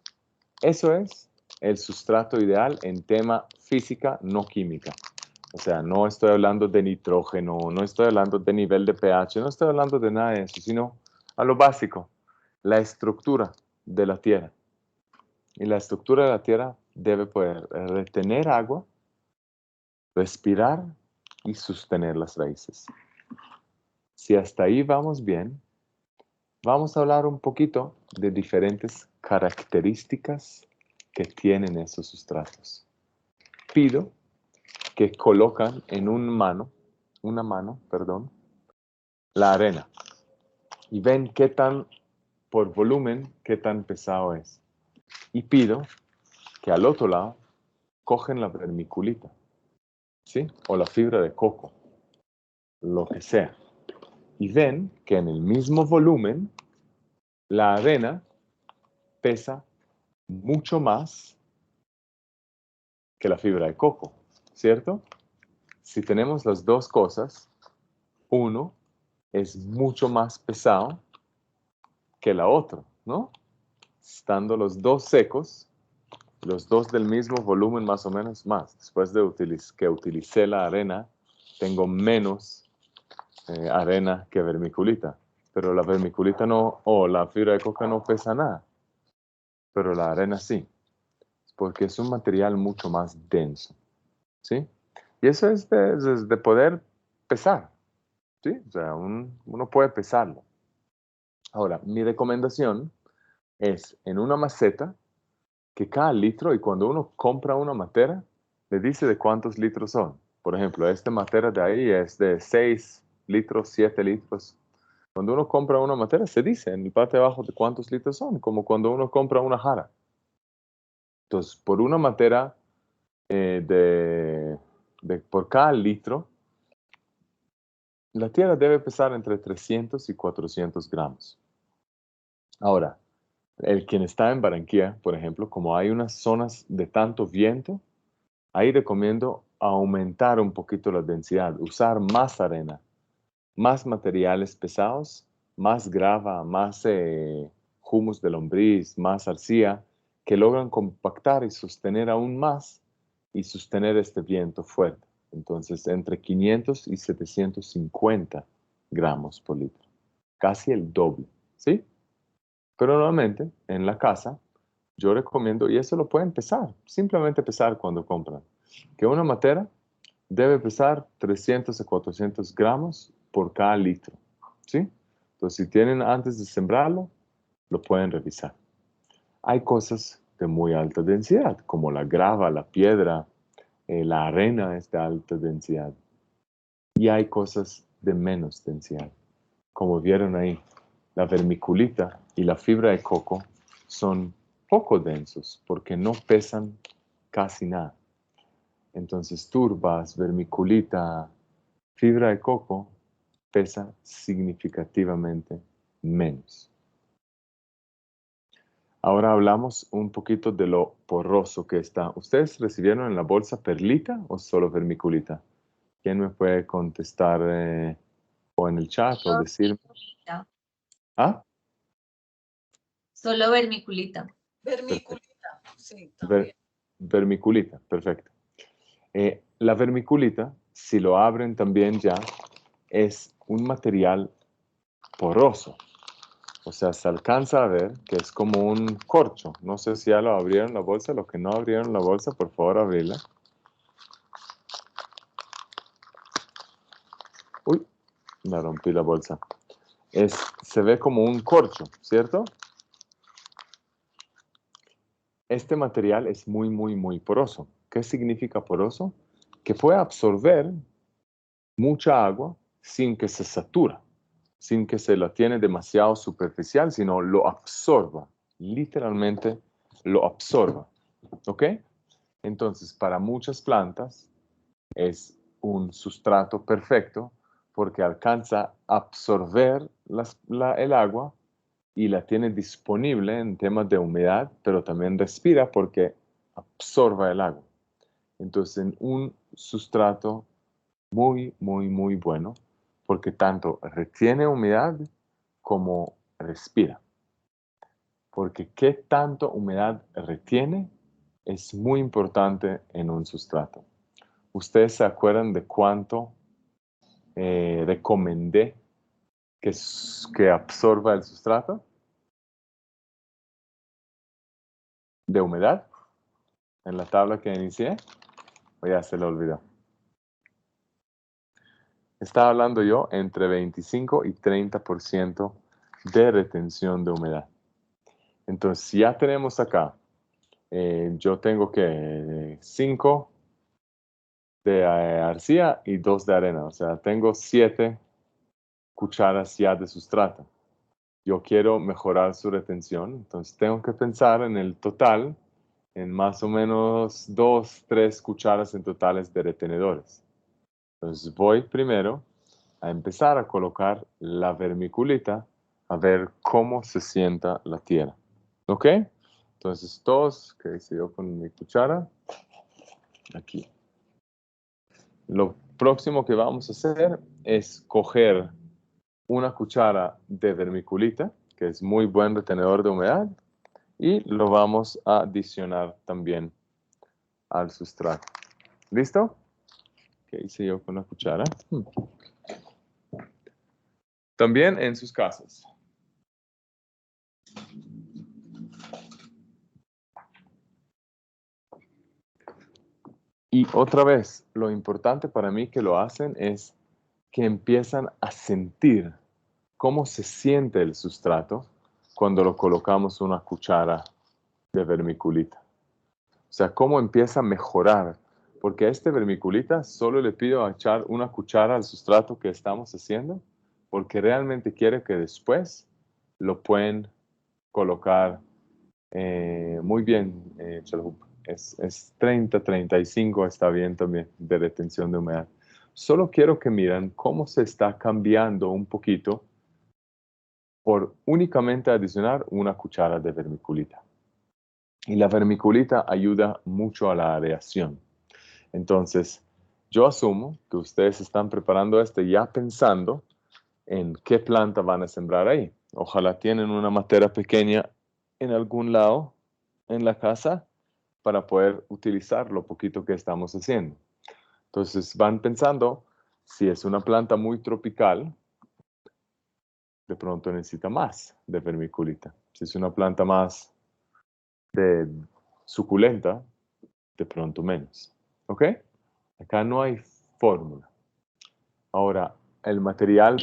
Eso es el sustrato ideal en tema física, no química. O sea, no estoy hablando de nitrógeno, no estoy hablando de nivel de pH, no estoy hablando de nada de eso, sino a lo básico, la estructura de la tierra. Y la estructura de la tierra debe poder retener agua, respirar y sostener las raíces. Si hasta ahí vamos bien, vamos a hablar un poquito de diferentes características que tienen esos sustratos. Pido que colocan en una mano, la arena y ven qué tan, por volumen, qué tan pesado es. Y pido que al otro lado cogen la vermiculita, ¿sí? O la fibra de coco, lo que sea. Y ven que en el mismo volumen, la arena pesa mucho más que la fibra de coco, ¿cierto? Si tenemos las dos cosas, uno es mucho más pesado que la otra, ¿no? Estando los dos secos, los dos del mismo volumen más o menos más. Después de que utilicé la arena, tengo menos arena que vermiculita. Pero la vermiculita no, o la fibra de coca no pesa nada. Pero la arena sí, porque es un material mucho más denso, ¿sí? Y eso es de poder pesar, ¿sí? O sea, uno puede pesarlo. Ahora, mi recomendación es en una maceta que cada litro, y cuando uno compra una matera, le dice de cuántos litros son. Por ejemplo, esta matera de ahí es de 6 litros, 7 litros. Cuando uno compra una matera, se dice en la parte de abajo de cuántos litros son, como cuando uno compra una jara. Entonces, por una matera de por cada litro, la tierra debe pesar entre 300 y 400 gramos. Ahora, quien está en Barranquilla, por ejemplo, como hay unas zonas de tanto viento, ahí recomiendo aumentar un poquito la densidad, usar más arena, más materiales pesados, más grava, más humus de lombriz, más arcilla, que logran compactar y sostener aún más y sostener este viento fuerte. Entonces, entre 500 y 750 gramos por litro, casi el doble, ¿sí? Pero nuevamente, en la casa, yo recomiendo, y eso lo pueden pesar, simplemente pesar cuando compran, que una matera debe pesar 300 a 400 gramos por cada litro, ¿sí? Entonces, si tienen antes de sembrarlo, lo pueden revisar. Hay cosas de muy alta densidad, como la grava, la piedra, la arena es de alta densidad. Y hay cosas de menos densidad. Como vieron ahí, la vermiculita y la fibra de coco son poco densos porque no pesan casi nada. Entonces, turbas, vermiculita, fibra de coco pesa significativamente menos. Ahora hablamos un poquito de lo poroso que está. ¿Ustedes recibieron en la bolsa perlita o solo vermiculita? ¿Quién me puede contestar o en el chat o decirme? Vermiculita. ¿Ah? Solo vermiculita. Vermiculita, sí, también. Vermiculita, perfecto. La vermiculita, si lo abren también ya, es un material poroso. O sea, se alcanza a ver que es como un corcho. No sé si ya lo abrieron la bolsa. Los que no abrieron la bolsa, por favor, abrirla. Uy, me rompí la bolsa. Se ve como un corcho, ¿cierto? Este material es muy, muy, muy poroso. ¿Qué significa poroso? Que puede absorber mucha agua sin que se satura, sin que se la tiene demasiado superficial, sino lo absorba, literalmente lo absorba. ¿Ok? Entonces, para muchas plantas es un sustrato perfecto porque alcanza a absorber el agua y la tiene disponible en temas de humedad, pero también respira porque absorba el agua. Entonces, en un sustrato muy, muy, muy bueno, porque tanto retiene humedad como respira. Porque qué tanto humedad retiene es muy importante en un sustrato. ¿Ustedes se acuerdan de cuánto recomendé que absorba el sustrato de humedad en la tabla que inicié? O ya se lo olvidó. Estaba hablando yo entre 25 y 30% de retención de humedad. Entonces, si ya tenemos acá, yo tengo que 5 de arcilla y 2 de arena. O sea, tengo 7 cucharas ya de sustrato. Yo quiero mejorar su retención, entonces tengo que pensar en el total, en más o menos 2, 3 cucharas en totales de retenedores. Entonces voy primero a empezar a colocar la vermiculita a ver cómo se sienta la tierra. ¿Ok? Entonces todos, ¿qué hice yo con mi cuchara? Aquí. Lo próximo que vamos a hacer es coger una cuchara de vermiculita, que es muy buen retenedor de humedad, y lo vamos a adicionar también al sustrato. ¿Listo? ¿Qué hice yo con la cuchara? También en sus casas. Y otra vez, lo importante para mí que lo hacen es que empiezan a sentir cómo se siente el sustrato cuando lo colocamos una cuchara de vermiculita. O sea, cómo empieza a mejorar. Porque a este vermiculita solo le pido echar una cuchara al sustrato que estamos haciendo, porque realmente quiero que después lo pueden colocar muy bien, es 30, 35, está bien también de retención de humedad. Solo quiero que miren cómo se está cambiando un poquito por únicamente adicionar una cuchara de vermiculita. Y la vermiculita ayuda mucho a la areación. Entonces, yo asumo que ustedes están preparando ya pensando en qué planta van a sembrar ahí. Ojalá tienen una matera pequeña en algún lado en la casa para poder utilizar lo poquito que estamos haciendo. Entonces van pensando, si es una planta muy tropical, de pronto necesita más de vermiculita. Si es una planta más de suculenta, de pronto menos. ¿Ok? Acá no hay fórmula. Ahora, el material...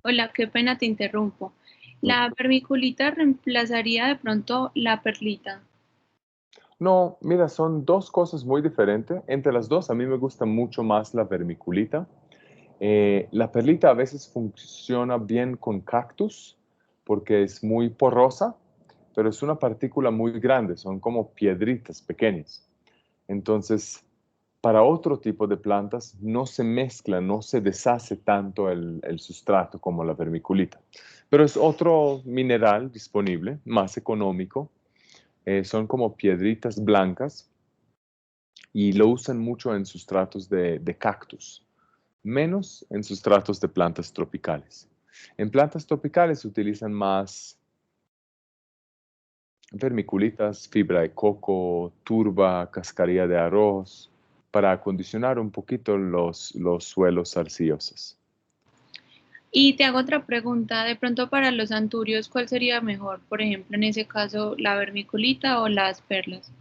Hola, qué pena te interrumpo. ¿La vermiculita reemplazaría de pronto la perlita? No, mira, son dos cosas muy diferentes. Entre las dos, a mí me gusta mucho más la vermiculita. La perlita a veces funciona bien con cactus porque es muy porosa, pero es una partícula muy grande, son como piedritas pequeñas. Entonces, para otro tipo de plantas no se mezcla, no se deshace tanto el sustrato como la vermiculita. Pero es otro mineral disponible, más económico. Son como piedritas blancas y lo usan mucho en sustratos de cactus, menos en sustratos de plantas tropicales. En plantas tropicales se utilizan más vermiculitas, fibra de coco, turba, cascarilla de arroz, para acondicionar un poquito los suelos arcillosos. Y te hago otra pregunta, de pronto para los anturios, ¿cuál sería mejor? Por ejemplo, en ese caso, ¿la vermiculita o las perlas?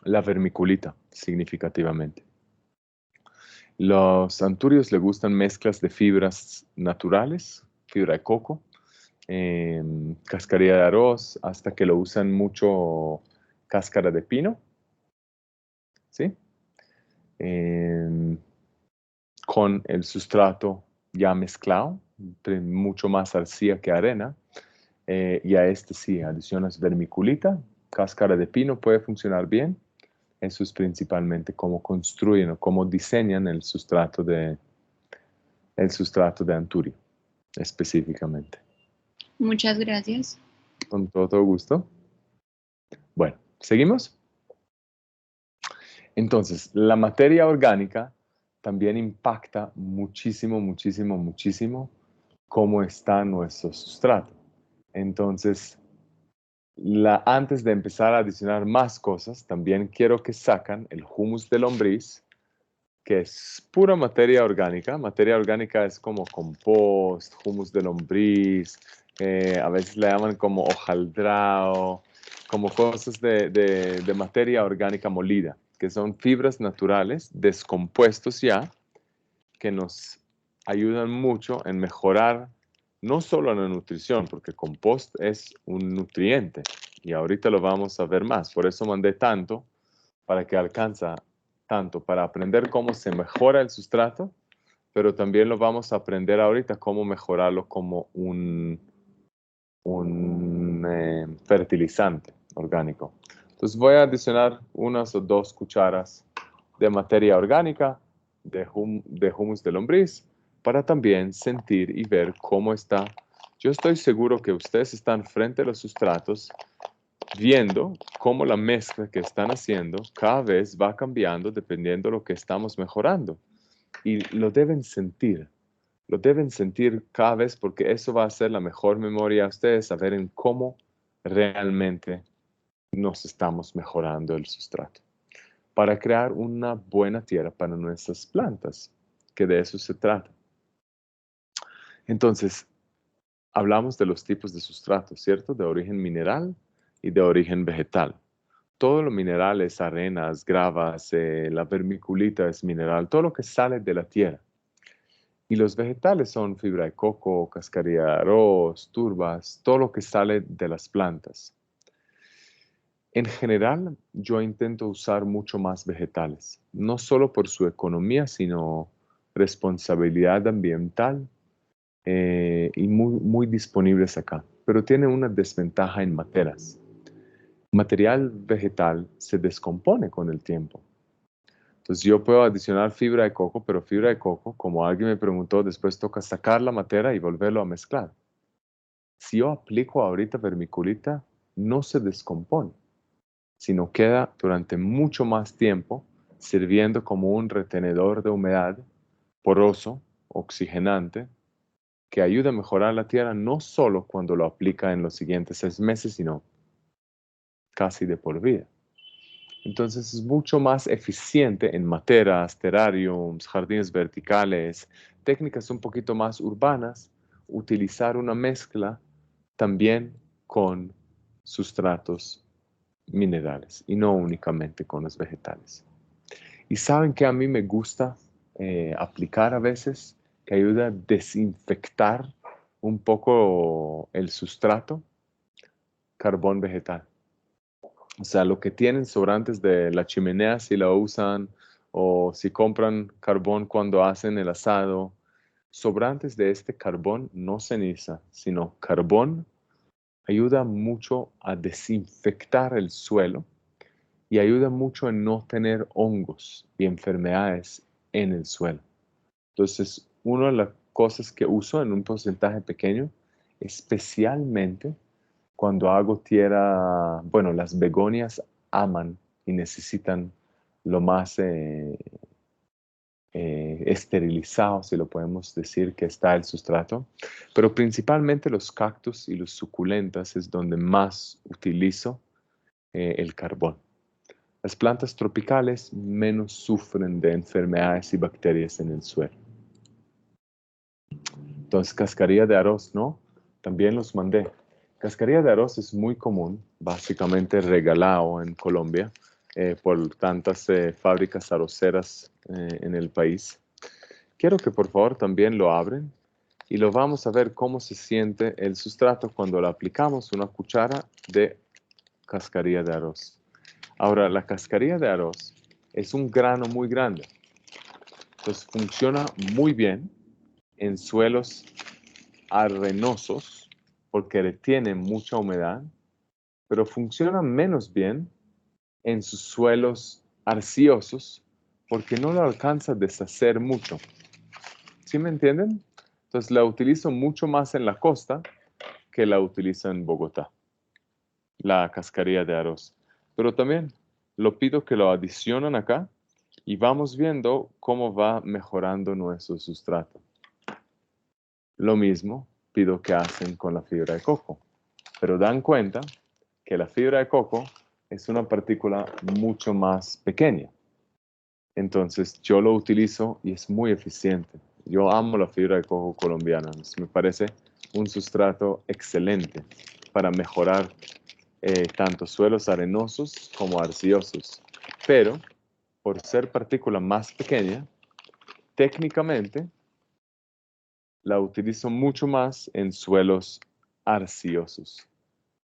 La vermiculita, significativamente. Los anturios le gustan mezclas de fibras naturales, fibra de coco, cascarilla de arroz, hasta que lo usan mucho cáscara de pino, ¿sí? Con el sustrato ya mezclado, mucho más arcilla que arena, y a este sí, adicionas vermiculita, cáscara de pino puede funcionar bien. Eso es principalmente cómo construyen o cómo diseñan el sustrato de anturio, específicamente. Muchas gracias. Con todo gusto. Bueno, ¿seguimos? Entonces, la materia orgánica también impacta muchísimo, muchísimo, muchísimo cómo está nuestro sustrato. Entonces, antes de empezar a adicionar más cosas, también quiero que sacan el humus de lombriz, que es pura materia orgánica. Materia orgánica es como compost, humus de lombriz, a veces le llaman como hojaldrado, como cosas de materia orgánica molida, que son fibras naturales, descompuestos ya, que nos ayudan mucho en mejorar no solo la nutrición, porque compost es un nutriente, y ahorita lo vamos a ver más, por eso mandé tanto, para que alcanza tanto para aprender cómo se mejora el sustrato, pero también lo vamos a aprender ahorita cómo mejorarlo como un fertilizante orgánico. Entonces voy a adicionar unas o 2 cucharas de materia orgánica, de humus de lombriz, para también sentir y ver cómo está. Yo estoy seguro que ustedes están frente a los sustratos viendo cómo la mezcla que están haciendo cada vez va cambiando dependiendo de lo que estamos mejorando. Y lo deben sentir cada vez porque eso va a ser la mejor memoria a ustedes, saber en cómo realmente nos estamos mejorando el sustrato para crear una buena tierra para nuestras plantas, que de eso se trata. Entonces, hablamos de los tipos de sustrato, ¿cierto? De origen mineral y de origen vegetal. Todo lo mineral es arenas, gravas, la vermiculita es mineral, todo lo que sale de la tierra. Y los vegetales son fibra de coco, cascarilla de arroz, turbas, todo lo que sale de las plantas. En general, yo intento usar mucho más vegetales, no solo por su economía, sino responsabilidad ambiental y muy, muy disponibles acá. Pero tiene una desventaja en materas. material vegetal se descompone con el tiempo. Entonces yo puedo adicionar fibra de coco, pero fibra de coco, como alguien me preguntó, después toca sacar la materia y volverlo a mezclar. Si yo aplico ahorita vermiculita, no se descompone, sino queda durante mucho más tiempo sirviendo como un retenedor de humedad poroso, oxigenante, que ayuda a mejorar la tierra no solo cuando lo aplica en los siguientes 6 meses, sino casi de por vida. Entonces es mucho más eficiente en materas, terrariums, jardines verticales, técnicas un poquito más urbanas, utilizar una mezcla también con sustratos minerales y no únicamente con los vegetales. Y saben que a mí me gusta aplicar a veces, que ayuda a desinfectar un poco el sustrato, carbón vegetal. O sea, lo que tienen sobrantes de la chimenea si la usan o si compran carbón cuando hacen el asado, sobrantes de este carbón, no ceniza, sino carbón, ayuda mucho a desinfectar el suelo y ayuda mucho en no tener hongos y enfermedades en el suelo. Entonces, una de las cosas que uso en un porcentaje pequeño, especialmente cuando hago tierra, bueno, las begonias aman y necesitan lo más esterilizado, si lo podemos decir, que está el sustrato, pero principalmente los cactus y los suculentas es donde más utilizo el carbón. Las plantas tropicales menos sufren de enfermedades y bacterias en el suelo. Entonces, cascarilla de arroz, ¿no? También los mandé. Cascarilla de arroz es muy común, básicamente regalado en Colombia por tantas fábricas arroceras en el país. Quiero que por favor también lo abren y lo vamos a ver cómo se siente el sustrato cuando le aplicamos una cuchara de cascarilla de arroz. Ahora, la cascarilla de arroz es un grano muy grande, entonces funciona muy bien en suelos arenosos porque retiene mucha humedad, pero funciona menos bien en sus suelos arcillosos porque no lo alcanza a deshacer mucho. ¿Sí me entienden? Entonces la utilizo mucho más en la costa que la utilizo en Bogotá, la cascarilla de arroz. Pero también lo pido que lo adicionen acá y vamos viendo cómo va mejorando nuestro sustrato. Lo mismo pido que hacen con la fibra de coco, pero dan cuenta que la fibra de coco es una partícula mucho más pequeña. Entonces yo lo utilizo y es muy eficiente. Yo amo la fibra de coco colombiana. Me parece un sustrato excelente para mejorar tanto suelos arenosos como arcillosos. Pero por ser partícula más pequeña, técnicamente la utilizo mucho más en suelos arcillosos.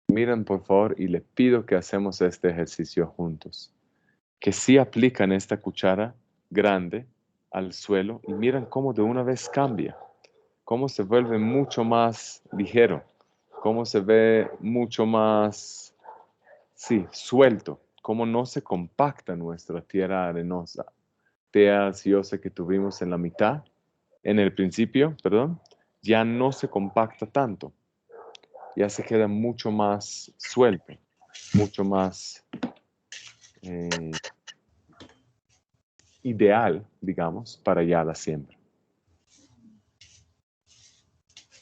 Miren por favor y le pido que hacemos este ejercicio juntos. Que sí aplican esta cuchara grande al suelo y miren cómo de una vez cambia, cómo se vuelve mucho más ligero, cómo se ve mucho más, sí, suelto, cómo no se compacta nuestra tierra arenosa, tierra arcillosa que tuvimos en la mitad, en el principio, perdón, ya no se compacta tanto, ya se queda mucho más suelto, mucho más ideal, digamos, para ya la siembra.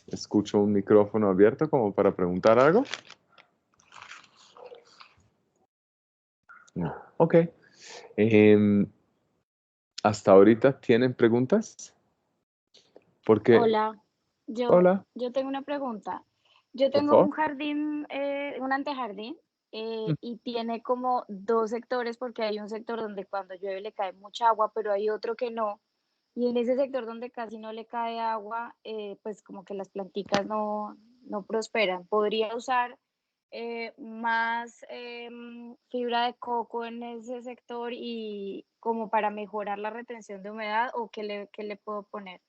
Escucho un micrófono abierto como para preguntar algo. No. Ok. Hasta ahorita, ¿tienen preguntas? Porque, Hola, hola, yo tengo una pregunta. Yo por tengo un favor. jardín, un antejardín, y tiene como dos sectores porque hay un sector donde cuando llueve le cae mucha agua, pero hay otro que no. Y en ese sector donde casi no le cae agua, pues como que las planticas no prosperan. ¿Podría usar más fibra de coco en ese sector y como para mejorar la retención de humedad o qué le puedo poner?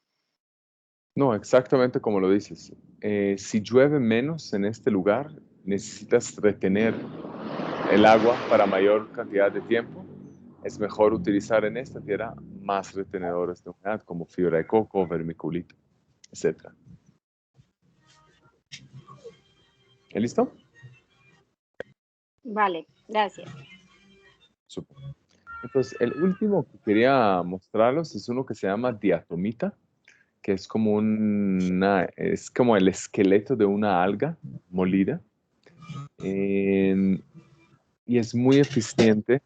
No, exactamente como lo dices. Si llueve menos en este lugar, necesitas retener el agua para mayor cantidad de tiempo, es mejor utilizar en esta tierra más retenedores de humedad, como fibra de coco, vermiculita, etc. ¿Listo? Vale, gracias. Súper. Entonces, el último que quería mostrarlos es uno que se llama diatomita, que es como el esqueleto de una alga molida. Y es muy eficiente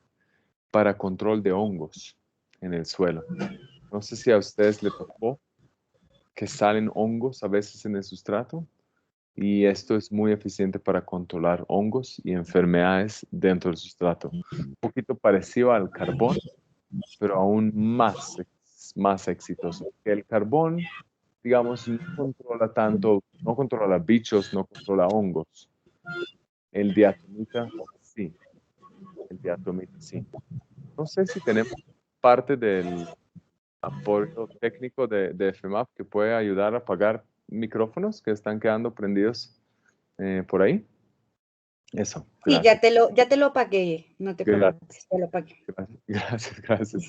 para control de hongos en el suelo. No sé si a ustedes les tocó que salen hongos a veces en el sustrato, y esto es muy eficiente para controlar hongos y enfermedades dentro del sustrato. Un poquito parecido al carbón, pero aún más exitoso. El carbón, digamos, no controla bichos, no controla hongos. El diatomita, sí. El diatomita, sí. No sé si tenemos parte del apoyo técnico de FEMAP que puede ayudar a apagar micrófonos que están quedando prendidos por ahí. Eso, Sí, gracias. ya te lo pagué, no te preocupes, ya lo pagué. Gracias.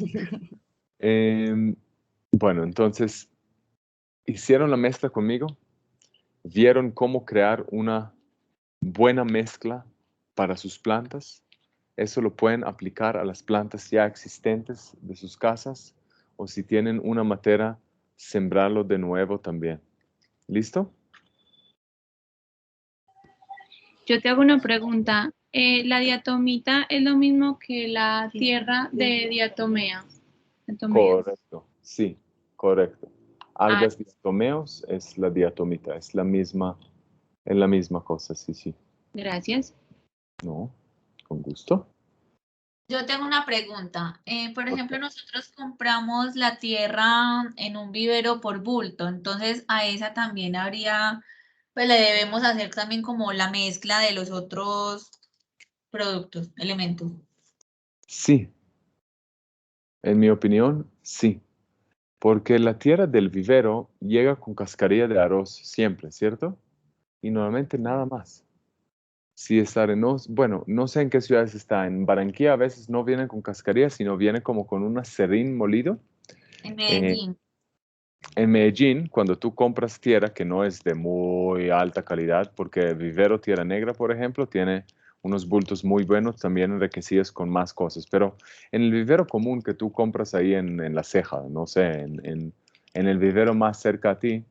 Bueno, entonces, hicieron la mezcla conmigo, vieron cómo crear una buena mezcla para sus plantas. Eso lo pueden aplicar a las plantas ya existentes de sus casas, o si tienen una matera, sembrarlo de nuevo también. ¿Listo? Yo te hago una pregunta. ¿La diatomita es lo mismo que la tierra de diatomea? Correcto, sí, correcto. Ah, Algas diatomeos es la diatomita, es la misma cosa, sí. gracias. No, con gusto. Yo tengo una pregunta. Por ejemplo, nosotros compramos la tierra en un vivero por bulto, entonces a esa también pues le debemos hacer también como la mezcla de los otros productos, elementos. Sí, en mi opinión, sí. Porque la tierra del vivero llega con cascarilla de arroz siempre, ¿cierto? Y normalmente nada más. Si es arenoso, bueno, no sé en qué ciudades está. En Barranquilla a veces no viene con cascarilla, sino viene como con un acerrín molido. En Eh, Medellín. en Medellín, cuando tú compras tierra que no es de muy alta calidad, porque Vivero Tierra Negra, por ejemplo, tiene unos bultos muy buenos, también enriquecidos con más cosas, pero en el vivero común que tú compras ahí en La Ceja, no sé, en el vivero más cerca a ti,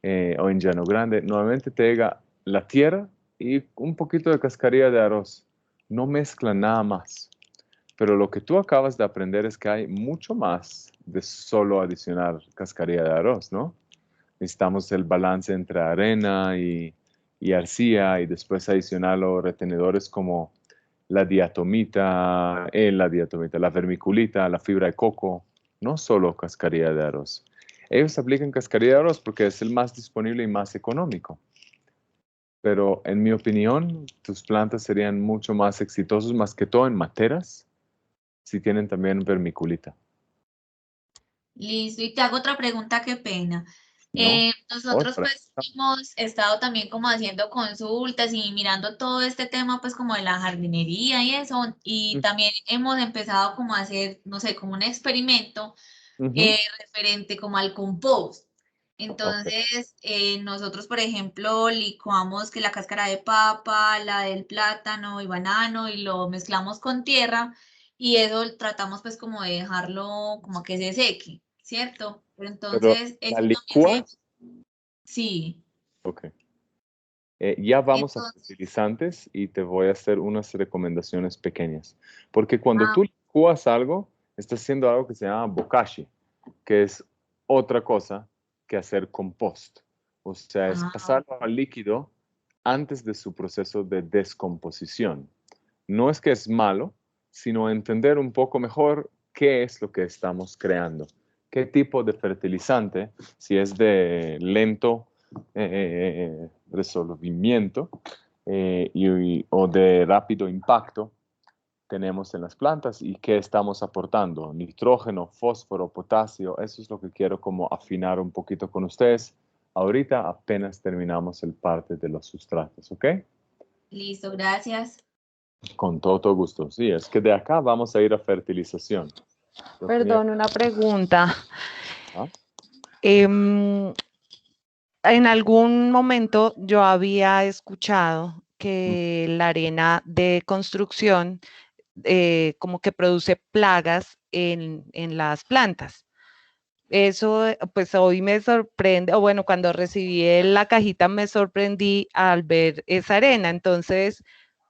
o en Llano Grande, normalmente te llega la tierra y un poquito de cascarilla de arroz. No mezclan nada más. Pero lo que tú acabas de aprender es que hay mucho más de solo adicionar cascarilla de arroz, ¿no? Necesitamos el balance entre arena y arcilla, y después adicionar los retenedores como la vermiculita, la fibra de coco, no solo cascarilla de arroz. Ellos aplican cascarilla de arroz porque es el más disponible y más económico. Pero en mi opinión, tus plantas serían mucho más exitosos, más que todo en materas, si tienen también vermiculita. Listo, y te hago otra pregunta, qué pena. ¿No? Nosotros pues hemos estado también como haciendo consultas y mirando todo este tema pues como de la jardinería y eso, y también hemos empezado como a hacer, no sé, como un experimento referente como al compost. Entonces, nosotros, por ejemplo, licuamos que la cáscara de papa, la del plátano y banano y lo mezclamos con tierra, y eso tratamos pues como de dejarlo como que se seque, ¿cierto? Pero Pero entonces, la eso también licúas. sí. Ok. Ya vamos a Entonces, fertilizantes y te voy a hacer unas recomendaciones pequeñas. Porque cuando ah, tú licúas algo, estás haciendo algo que se llama bokashi, que es otra cosa que hacer compost. O sea, es ah, pasarlo al líquido antes de su proceso de descomposición. No es que es malo, sino entender un poco mejor qué es lo que estamos creando, qué tipo de fertilizante, si es de lento resolvimiento o de rápido impacto, tenemos en las plantas, y qué estamos aportando: nitrógeno, fósforo, potasio. Eso es lo que quiero como afinar un poquito con ustedes. Ahorita apenas terminamos el parte de los sustratos, ¿ok? listo, gracias. Con todo gusto. Sí, es que de acá vamos a ir a fertilización. Perdón, una pregunta. ¿Ah? En algún momento yo había escuchado que la arena de construcción como que produce plagas en las plantas. Eso, pues hoy me sorprende, o bueno, cuando recibí la cajita me sorprendí al ver esa arena. Entonces,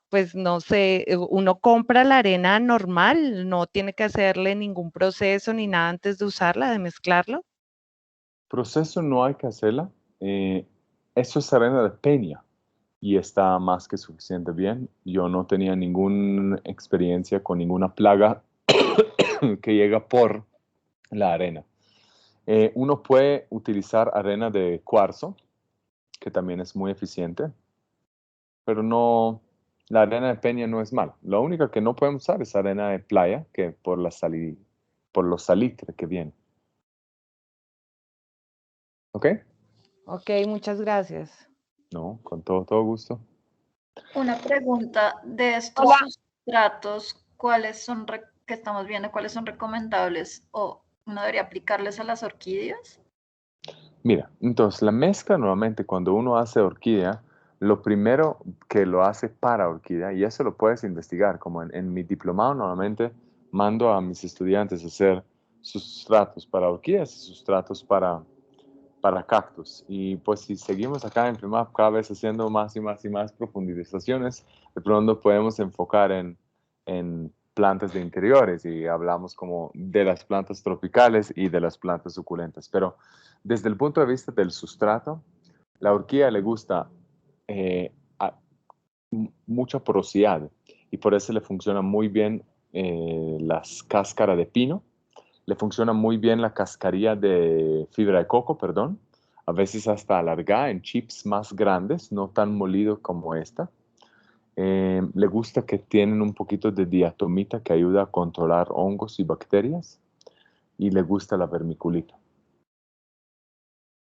pues no sé, uno compra la arena normal, no tiene que hacerle ningún proceso ni nada antes de usarla, de mezclarlo. Proceso no hay que hacerla. Eso es arena de peña y está más que suficiente bien. Yo no tenía ninguna experiencia con ninguna plaga que llega por la arena. Uno puede utilizar arena de cuarzo, que también es muy eficiente, pero no, la arena de peña no es mala. La única que no podemos usar es arena de playa, que por por los salitres que viene. ¿Ok? Ok, muchas gracias. No, con todo gusto. Una pregunta de estos Hola. sustratos, ¿cuáles son que estamos viendo, cuáles son recomendables o uno debería aplicarles a las orquídeas? Mira, entonces la mezcla normalmente cuando uno hace orquídea, lo primero que lo hace para orquídea, y eso lo puedes investigar, como en mi diplomado normalmente mando a mis estudiantes a hacer sustratos para orquídeas y sustratos para cactus. Y pues si seguimos acá en Primap cada vez haciendo más y más y más profundizaciones, de pronto podemos enfocar en plantas de interiores y hablamos como de las plantas tropicales y de las plantas suculentas. Pero desde el punto de vista del sustrato, la orquídea le gusta mucha porosidad y por eso le funciona muy bien las cáscaras de pino, le funciona muy bien la cascarilla de fibra de coco, perdón, a veces hasta alargada en chips más grandes, no tan molido como esta. Le gusta que tienen un poquito de diatomita que ayuda a controlar hongos y bacterias y le gusta la vermiculita.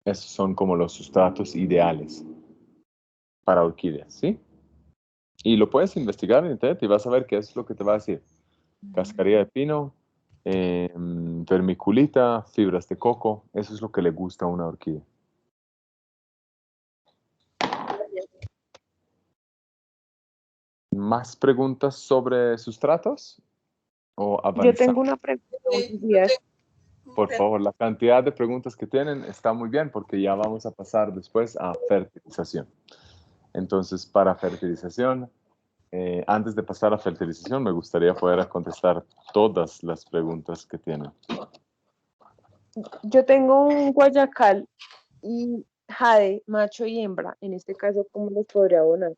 Esos son como los sustratos ideales para orquídeas, ¿sí? Y lo puedes investigar en internet y vas a ver qué es lo que te va a decir. Cascarilla de pino, vermiculita, fibras de coco, eso es lo que le gusta a una orquídea. ¿Más preguntas sobre sustratos? ¿O Yo avanzar? tengo una pregunta. Por favor, la cantidad de preguntas que tienen está muy bien porque ya vamos a pasar después a fertilización. Entonces, para fertilización, antes de pasar a fertilización, me gustaría poder contestar todas las preguntas que tienen. Yo tengo un guayacal y jade, macho y hembra. En este caso, ¿cómo los podría abonar?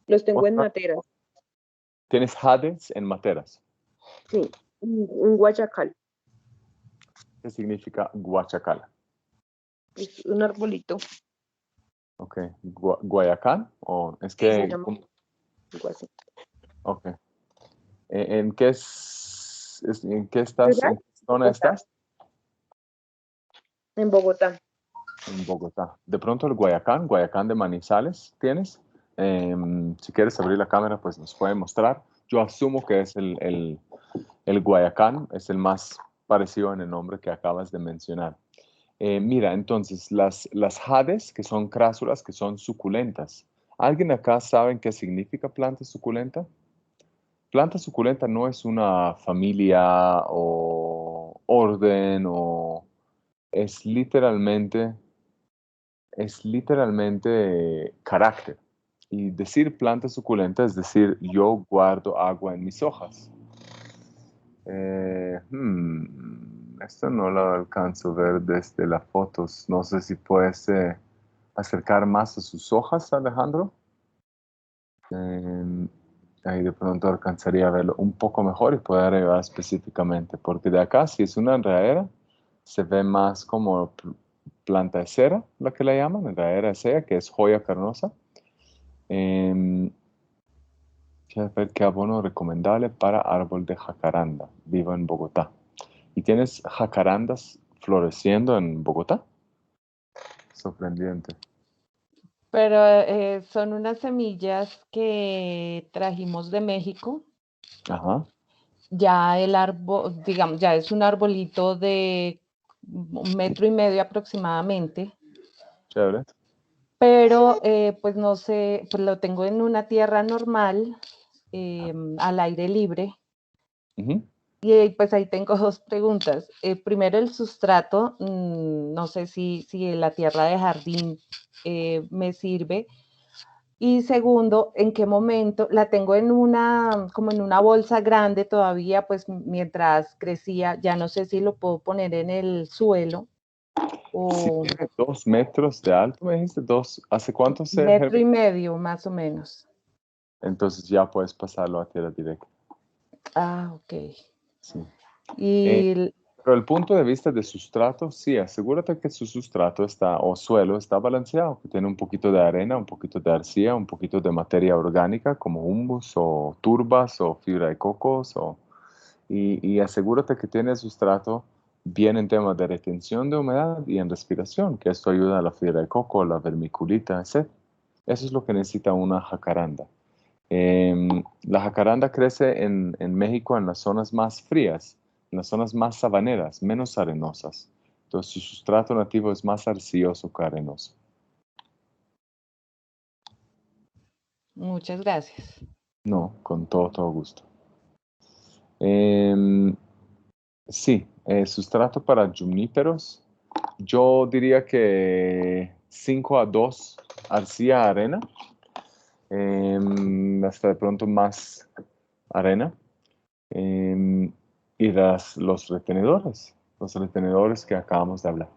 Los tengo en materas. ¿Tienes jades en materas? Sí, un guayacal. ¿Qué significa guachacal? Es un arbolito. Ok. ¿Guayacán? ¿O es Sí, que...? se llama algo así. Ok. ¿En qué en qué estás? ¿Verdad? ¿En qué zona estás? En Bogotá. En Bogotá. De pronto el Guayacán de Manizales, ¿tienes? Si quieres abrir la cámara, pues nos puede mostrar. Yo asumo que es el Guayacán, es el más parecido en el nombre que acabas de mencionar. Mira, entonces, las jades, que son crásulas, que son suculentas. ¿Alguien acá sabe qué significa planta suculenta? Planta suculenta no es una familia o orden o es literalmente carácter. Y decir planta suculenta es decir, yo guardo agua en mis hojas. Esto no lo alcanzo a ver desde las fotos. No sé si puedes acercar más a sus hojas, Alejandro. Ahí de pronto alcanzaría a verlo un poco mejor y poder ayudar específicamente. Porque de acá, si es una enredadera, se ve más como planta de cera, la que la llaman, enredadera de cera, que es joya carnosa. Quiero ver qué abono recomendable para árbol de jacaranda. Vivo en Bogotá. ¿Y tienes jacarandas floreciendo en Bogotá? Sorprendente. Pero son unas semillas que trajimos de México. Ajá. Ya el árbol, digamos, ya es un arbolito de 1,5 metros aproximadamente. Chévere. Pero pues no sé, pues lo tengo en una tierra normal, al aire libre. Ujú. Y pues ahí tengo 2 preguntas. Primero, el sustrato, no sé si la tierra de jardín me sirve. Y segundo, ¿en qué momento? La tengo como en una bolsa grande todavía, pues mientras crecía, ya no sé si lo puedo poner en el suelo Si o tiene 2 metros de alto, me dijiste, ¿hace cuánto se 1,5 metros más o menos. Entonces ya puedes pasarlo a tierra directa. Ah, ok. Sí. Y Pero el punto de vista de sustrato, sí, asegúrate que su sustrato o suelo está balanceado, que tiene un poquito de arena, un poquito de arcilla, un poquito de materia orgánica como humus o turbas o fibra de cocos, y asegúrate que tiene el sustrato bien en temas de retención de humedad y en respiración, que esto ayuda a la fibra de coco, la vermiculita, etc. Eso es lo que necesita una jacaranda. La jacaranda crece en México en las zonas más frías, en las zonas más sabaneras, menos arenosas. Entonces su sustrato nativo es más arcilloso que arenoso. muchas gracias. No, con todo gusto. Sí, sustrato para juníperos. Yo diría que 5-2 arcilla arena. Hasta de pronto más arena. Y los retenedores que acabamos de hablar.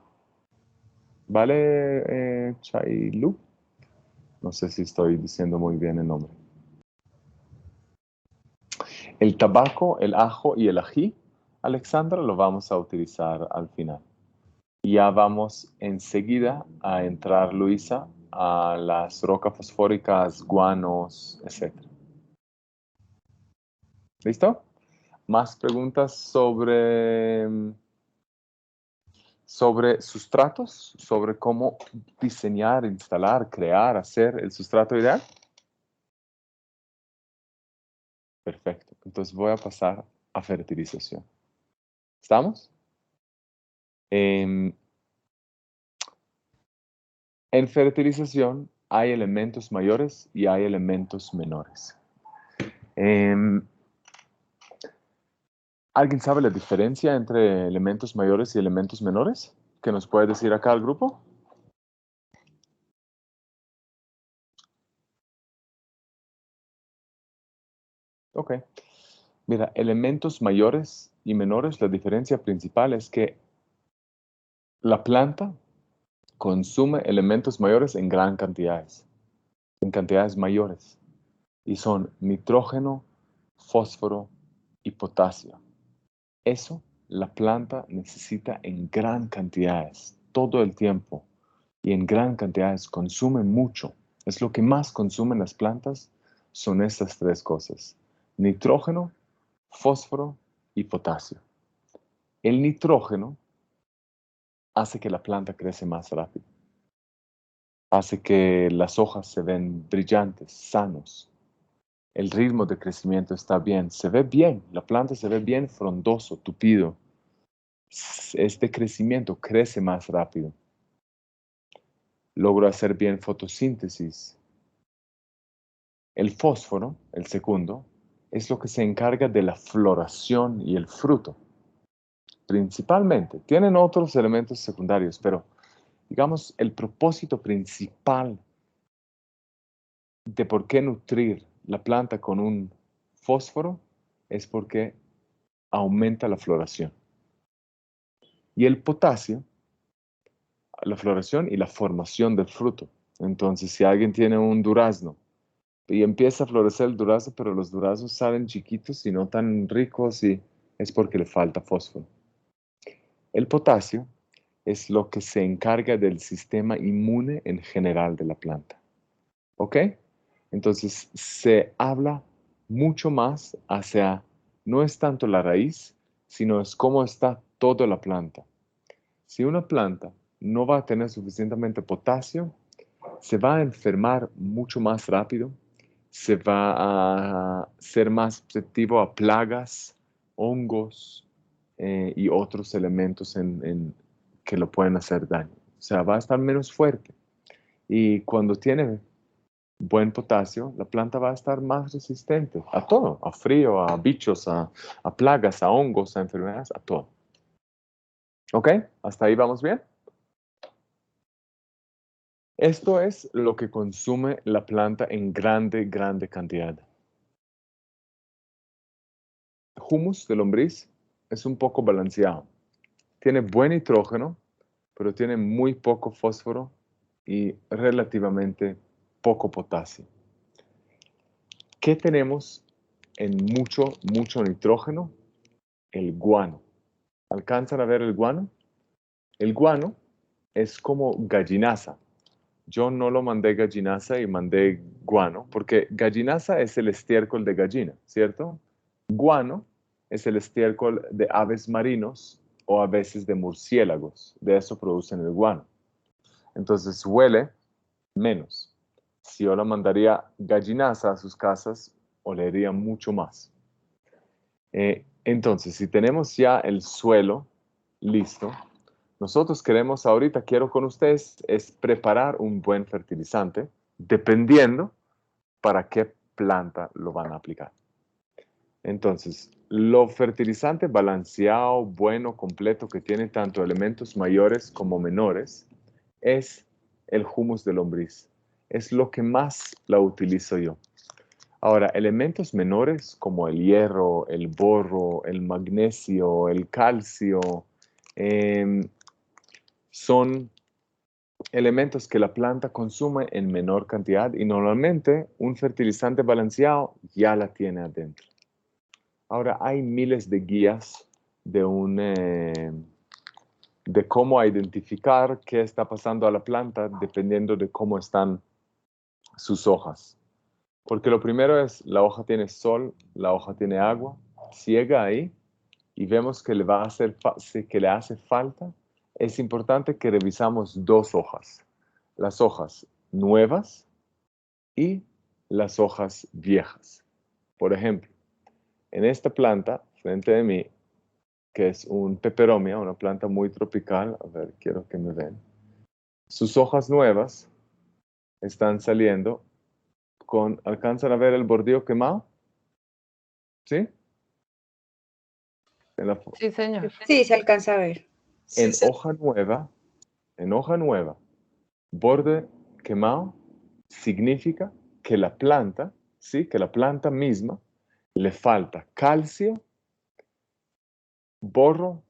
¿Vale, Chailu? No sé si estoy diciendo muy bien el nombre. El tabaco, el ajo y el ají, Alexandra, lo vamos a utilizar al final. Y ya vamos enseguida a entrar, Luisa, a las rocas fosfóricas, guanos, etc. ¿Listo? ¿Más preguntas sobre sustratos? ¿Sobre cómo diseñar, instalar, crear, hacer el sustrato ideal? Perfecto. Entonces voy a pasar a fertilización. ¿Estamos? En fertilización hay elementos mayores y hay elementos menores. ¿Alguien sabe la diferencia entre elementos mayores y elementos menores? ¿Qué nos puede decir acá el grupo? Ok. Mira, elementos mayores y menores, la diferencia principal es que la planta consume elementos mayores en gran cantidades, en cantidades mayores, y son nitrógeno, fósforo y potasio. Eso la planta necesita en gran cantidades, todo el tiempo, y en gran cantidades, consume mucho. Es lo que más consumen las plantas, son estas 3 cosas: nitrógeno, fósforo y potasio. El nitrógeno hace que la planta crece más rápido, hace que las hojas se ven brillantes, sanos. El ritmo de crecimiento está bien, se ve bien, la planta se ve bien frondoso, tupido. Este crecimiento crece más rápido. Logra hacer bien fotosíntesis. El fósforo, el segundo, es lo que se encarga de la floración y el fruto. Principalmente. Tienen otros elementos secundarios, pero digamos, el propósito principal de por qué nutrir la planta con un fósforo es porque aumenta la floración. Y el potasio, la floración y la formación del fruto. Entonces, si alguien tiene un durazno y empieza a florecer el durazno, pero los duraznos salen chiquitos y no tan ricos, y es porque le falta fósforo. El potasio es lo que se encarga del sistema inmune en general de la planta. ¿Ok? Entonces se habla mucho más hacia, no es tanto la raíz, sino es cómo está toda la planta. Si una planta no va a tener suficientemente potasio, se va a enfermar mucho más rápido, se va a ser más susceptible a plagas, hongos y otros elementos que lo pueden hacer daño. O sea, va a estar menos fuerte. Y cuando tiene buen potasio, la planta va a estar más resistente a todo, a frío, a bichos, a plagas, a hongos, a enfermedades, a todo. ¿Ok? ¿Hasta ahí vamos bien? Esto es lo que consume la planta en grande cantidad. Humus de lombriz es un poco balanceado. Tiene buen nitrógeno, pero tiene muy poco fósforo y relativamente poco potasio. ¿Qué tenemos en mucho nitrógeno? El guano. ¿Alcanzan a ver el guano? El guano es como gallinaza. Yo no lo mandé gallinaza y mandé guano, porque gallinaza es el estiércol de gallina, ¿cierto? Guano es el estiércol de aves marinos o a veces de murciélagos. De eso producen el guano. Entonces huele menos. Si yo la mandaría gallinaza a sus casas, olería mucho más. Entonces, si tenemos ya el suelo listo, nosotros quiero con ustedes, es preparar un buen fertilizante, dependiendo para qué planta lo van a aplicar. Entonces, lo fertilizante balanceado, bueno, completo, que tiene tanto elementos mayores como menores, es el humus de lombriz. Es lo que más la utilizo yo. Ahora, elementos menores como el hierro, el boro, el magnesio, el calcio, son elementos que la planta consume en menor cantidad y normalmente un fertilizante balanceado ya la tiene adentro. Ahora, hay miles de guías de cómo identificar qué está pasando a la planta dependiendo de cómo están sus hojas. Porque lo primero es, la hoja tiene sol, la hoja tiene agua. Si llega ahí y vemos que que le hace falta, es importante que revisamos dos hojas. Las hojas nuevas y las hojas viejas. Por ejemplo, en esta planta, frente de mí, que es un peperomia, una planta muy tropical, a ver, quiero que me vean. Sus hojas nuevas están saliendo ¿alcanzan a ver el bordillo quemado? ¿Sí? Sí, señor. Sí, se alcanza a ver. En hoja nueva, borde quemado significa que la planta, ¿sí? Que la planta misma le falta calcio, borro,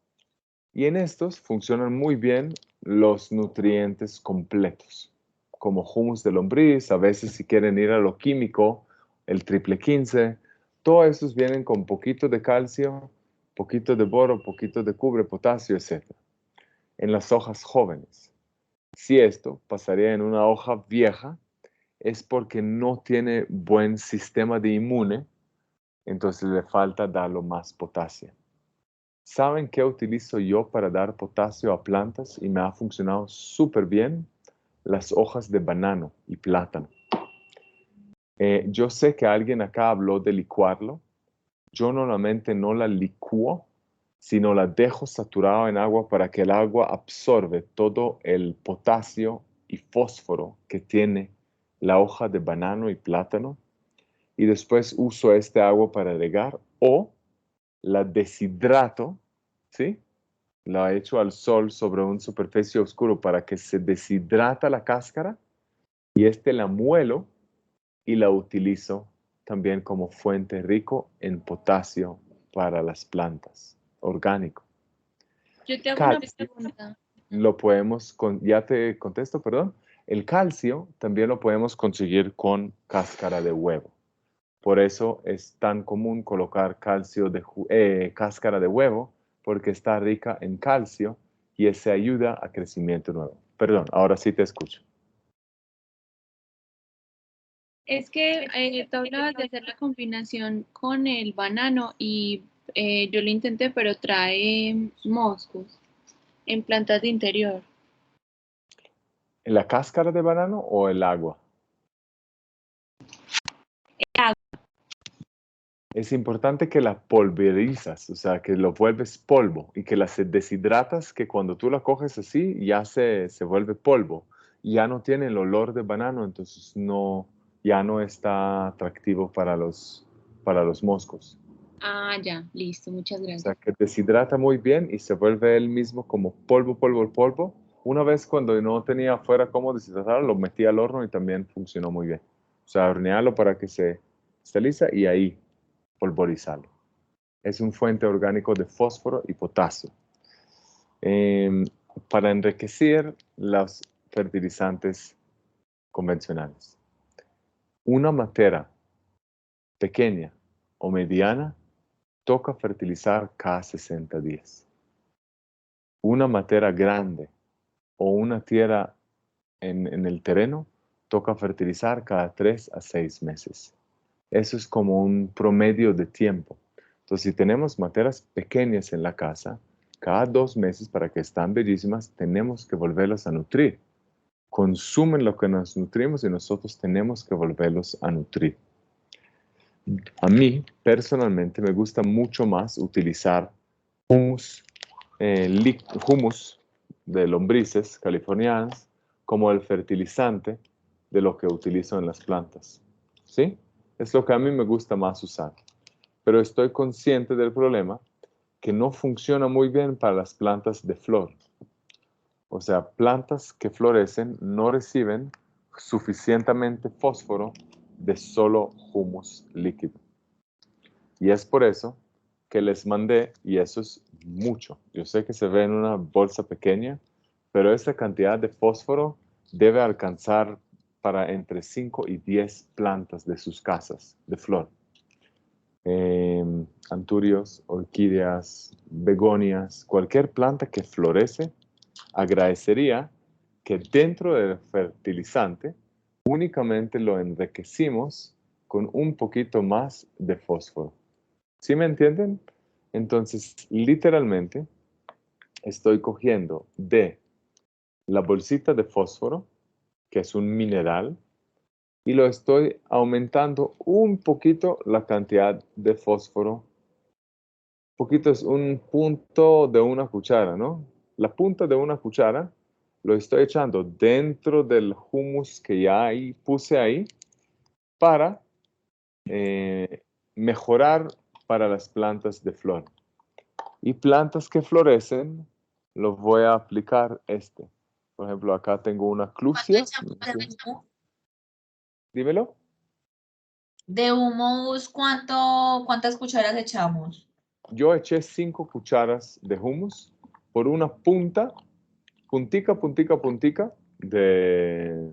y en estos funcionan muy bien los nutrientes completos, como humus de lombriz, a veces si quieren ir a lo químico, el triple 15, todos estos vienen con poquito de calcio, poquito de boro, poquito de cubre, potasio, etc. En las hojas jóvenes. Si esto pasaría en una hoja vieja, es porque no tiene buen sistema de inmune, entonces le falta darlo más potasio. ¿Saben qué utilizo yo para dar potasio a plantas y me ha funcionado súper bien? Las hojas de banano y plátano. Yo sé que alguien acá habló de licuarlo. Yo normalmente no la licúo, sino la dejo saturada en agua para que el agua absorbe todo el potasio y fósforo que tiene la hoja de banano y plátano. Y después uso este agua para regar o la deshidrato, ¿sí? La echo al sol sobre una superficie oscura para que se deshidrata la cáscara y la muelo y la utilizo también como fuente rico en potasio para las plantas, orgánico. Yo te hago una Calcio, pregunta. ya te contesto, perdón. El calcio también lo podemos conseguir con cáscara de huevo. Por eso es tan común colocar cáscara de huevo, porque está rica en calcio y ese ayuda a crecimiento nuevo. Perdón, ahora sí te escucho. Es que tú hablabas de hacer la combinación con el banano y yo lo intenté, pero trae moscos en plantas de interior. ¿La cáscara de banano o el agua? El agua. Es importante que la pulverizas, o sea, que lo vuelves polvo y que la deshidratas, que cuando tú la coges así ya se vuelve polvo. Ya no tiene el olor de banano, entonces ya no está atractivo para los moscos. Ah, ya, listo, muchas O gracias. sea, que deshidrata muy bien y se vuelve él mismo como polvo. Una vez cuando no tenía afuera cómo deshidratarlo, lo metí al horno y también funcionó muy bien. O sea, hornearlo para que se estabiliza y ahí polvorizarlo. Es un fuente orgánico de fósforo y potasio. Para enriquecer los fertilizantes convencionales. Una matera pequeña o mediana toca fertilizar cada 60 días. Una matera grande o una tierra en el terreno toca fertilizar cada 3 a 6 meses. Eso es como un promedio de tiempo. Entonces, si tenemos materas pequeñas en la casa, cada 2 meses, para que estén bellísimas, tenemos que volverlas a nutrir. Consumen lo que nos nutrimos y nosotros tenemos que volverlos a nutrir. A mí, personalmente, me gusta mucho más utilizar humus de lombrices californianas como el fertilizante de lo que utilizo en las plantas. ¿Sí? Es lo que a mí me gusta más usar. Pero estoy consciente del problema que no funciona muy bien para las plantas de flor. O sea, plantas que florecen no reciben suficientemente fósforo de solo humus líquido. Y es por eso que les mandé, y eso es mucho. Yo sé que se ve en una bolsa pequeña, pero esa cantidad de fósforo debe alcanzar para entre 5 y 10 plantas de sus casas de flor. Anturios, orquídeas, begonias, cualquier planta que florece, agradecería que dentro del fertilizante únicamente lo enriquecimos con un poquito más de fósforo. ¿Sí me entienden? Entonces, literalmente, estoy cogiendo de la bolsita de fósforo, que es un mineral, y lo estoy aumentando un poquito la cantidad de fósforo. Poquito es un punto de una cuchara, ¿no? La punta de una cuchara lo estoy echando dentro del humus que ya puse ahí para mejorar para las plantas de flor. Y plantas que florecen, los voy a aplicar Por ejemplo, acá tengo una clusia. Dímelo. De humus, ¿cuántas cucharas echamos? Yo eché 5 cucharas de humus por una puntica de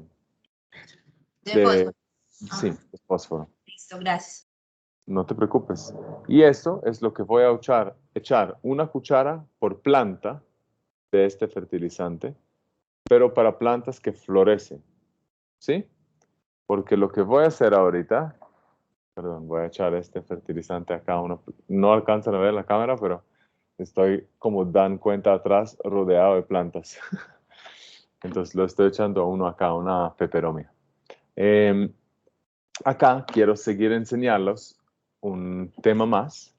fósforo. Sí, de fósforo. Listo, gracias. No te preocupes. Y eso es lo que voy a echar una cuchara por planta de este fertilizante, pero para plantas que florecen. ¿Sí? Porque lo que voy a hacer ahorita, perdón, voy a echar este fertilizante acá. No alcanzan a ver la cámara, pero estoy, como dan cuenta atrás, rodeado de plantas. Entonces lo estoy echando a uno acá, una peperomia. Acá quiero seguir enseñarlos un tema más,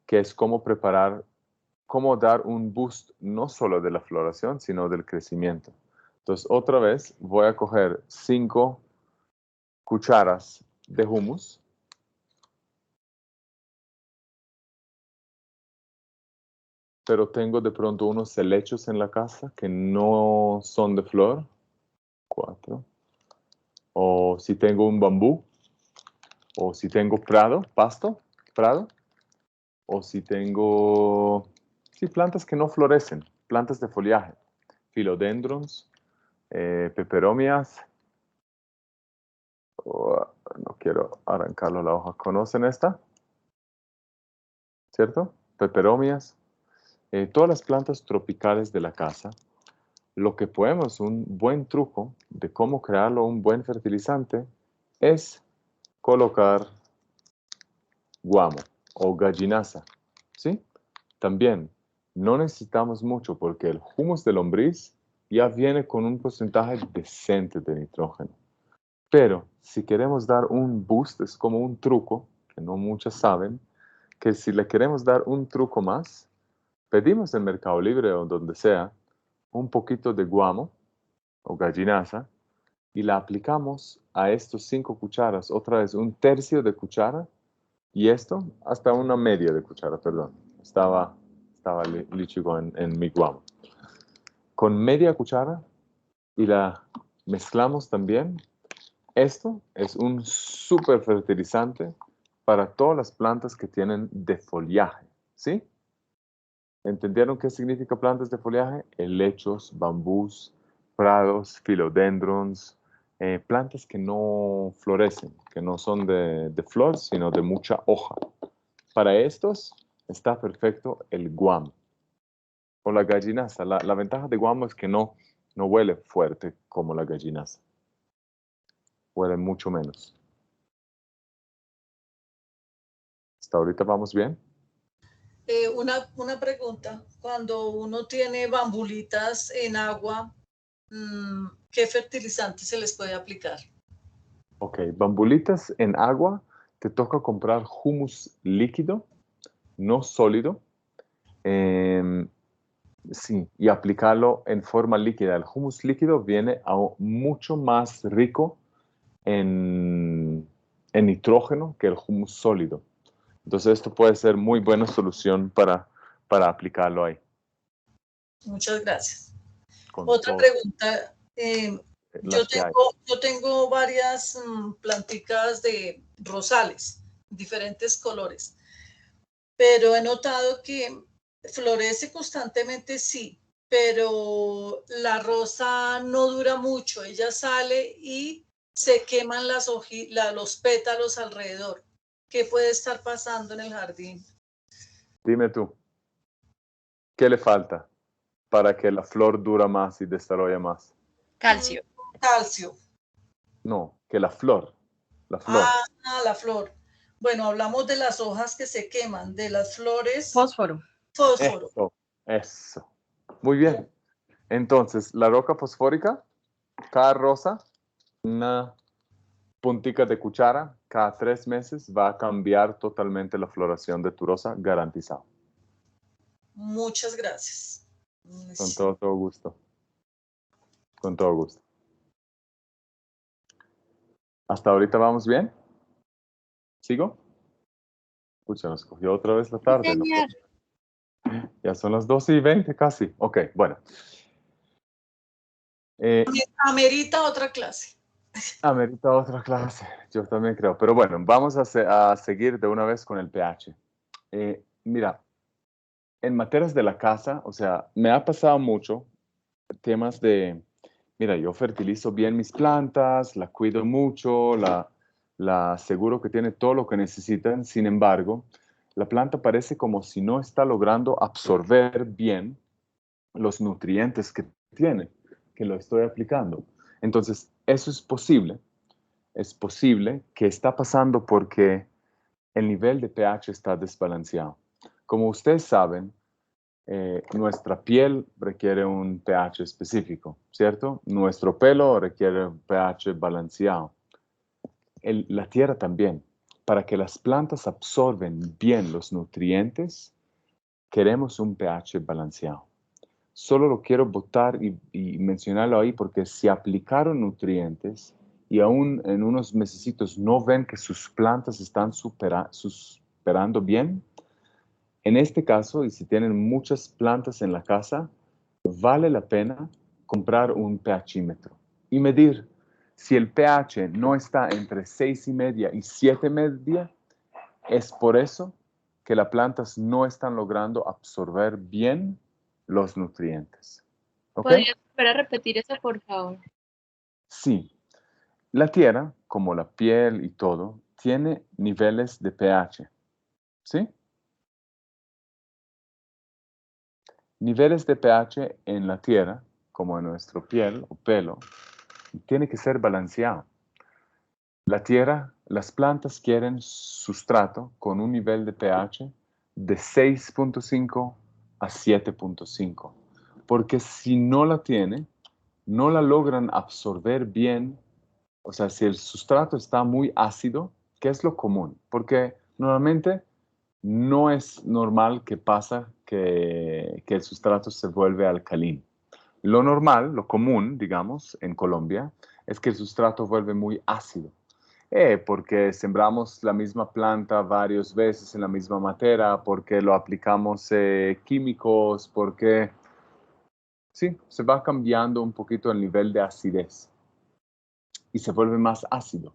que es cómo dar un boost no solo de la floración, sino del crecimiento. Entonces, otra vez voy a coger 5 cucharas de humus. Pero tengo de pronto unos helechos en la casa que no son de flor. 4. O si tengo un bambú. O si tengo prado. O si tengo, plantas que no florecen, plantas de follaje, philodendrons, peperomias. No quiero arrancarlo la hoja. ¿Conocen esta? ¿Cierto? Peperomias. Todas las plantas tropicales de la casa. Lo que podemos, un buen truco de cómo crearlo un buen fertilizante es colocar guamo o gallinaza. ¿Sí? También no necesitamos mucho porque el humus de lombriz ya viene con un porcentaje decente de nitrógeno. Pero si queremos dar un boost, es como un truco, que no muchos saben, que si le queremos dar un truco más, pedimos en Mercado Libre o donde sea un poquito de guamo o gallinaza y la aplicamos a estos 5 cucharas, otra vez un tercio de cuchara y esto hasta una media de cuchara, perdón. Estaba líchico en mi guamo. Con media cuchara y la mezclamos también. Esto es un súper fertilizante para todas las plantas que tienen defoliaje, ¿sí? ¿Entendieron qué significa plantas de foliaje? Helechos, bambús, prados, philodendrons, plantas que no florecen, que no son de flor, sino de mucha hoja. Para estos está perfecto el guamo o la gallinaza. La ventaja de guamo es que no huele fuerte como la gallinaza. Huele mucho menos. ¿Hasta ahorita vamos bien? Una pregunta. Cuando uno tiene bambulitas en agua, ¿qué fertilizante se les puede aplicar? Ok, bambulitas en agua, te toca comprar humus líquido, no sólido. Sí, y aplicarlo en forma líquida. El humus líquido viene mucho más rico en nitrógeno que el humus sólido. Entonces esto puede ser muy buena solución para aplicarlo ahí. Muchas gracias. Con Otra todo. pregunta. Yo tengo varias planticas de rosales, diferentes colores, pero he notado que florece constantemente, sí, pero la rosa no dura mucho. Ella sale y se queman los pétalos alrededor. ¿Qué puede estar pasando en el jardín? Dime tú, ¿qué le falta para que la flor dura más y desarrolle más? Calcio. Calcio. No, que la flor. La flor. Bueno, hablamos de las hojas que se queman, de las flores. Fósforo. Eso. Muy bien. Entonces, la roca fosfórica, cada rosa, una puntica de cuchara, cada 3 meses va a cambiar totalmente la floración de tu rosa, garantizado. Muchas gracias. Con todo gusto. Con todo gusto. ¿Hasta ahorita vamos bien? ¿Sigo? Escucha, nos cogió otra vez la tarde. ¿No? Ya son las 12:20 casi. Ok, bueno. Amerita otra clase. Amerita otra clase, yo también creo. Pero bueno, vamos a seguir de una vez con el pH. Mira, en materias de la casa, o sea, me ha pasado mucho temas de, mira, yo fertilizo bien mis plantas, la cuido mucho, la aseguro que tiene todo lo que necesitan. Sin embargo, la planta parece como si no está logrando absorber bien los nutrientes que tiene, que lo estoy aplicando. Entonces, eso es posible. Es posible que está pasando porque el nivel de pH está desbalanceado. Como ustedes saben, nuestra piel requiere un pH específico, ¿cierto? Nuestro pelo requiere un pH balanceado. La tierra también. Para que las plantas absorben bien los nutrientes, queremos un pH balanceado. Solo lo quiero botar y mencionarlo ahí porque si aplicaron nutrientes y aún en unos mesecitos no ven que sus plantas están superando bien, en este caso, y si tienen muchas plantas en la casa, vale la pena comprar un pHímetro y medir. Si el pH no está entre 6,5 y 7,5, es por eso que las plantas no están logrando absorber bien los nutrientes. ¿Okay? ¿Podrías volver a repetir eso, por favor? Sí. La tierra, como la piel y todo, tiene niveles de pH. ¿Sí? Niveles de pH en la tierra, como en nuestra piel o pelo, tiene que ser balanceado. La tierra, las plantas quieren sustrato con un nivel de pH de 6,5 a 7,5, porque si no la tiene, no la logran absorber bien. O sea, si el sustrato está muy ácido, ¿qué es lo común? Porque normalmente no es normal que pasa que el sustrato se vuelve alcalino. Lo normal, lo común, digamos, en Colombia, es que el sustrato vuelve muy ácido. Porque sembramos la misma planta varias veces en la misma materia, porque lo aplicamos químicos, porque sí, se va cambiando un poquito el nivel de acidez y se vuelve más ácido.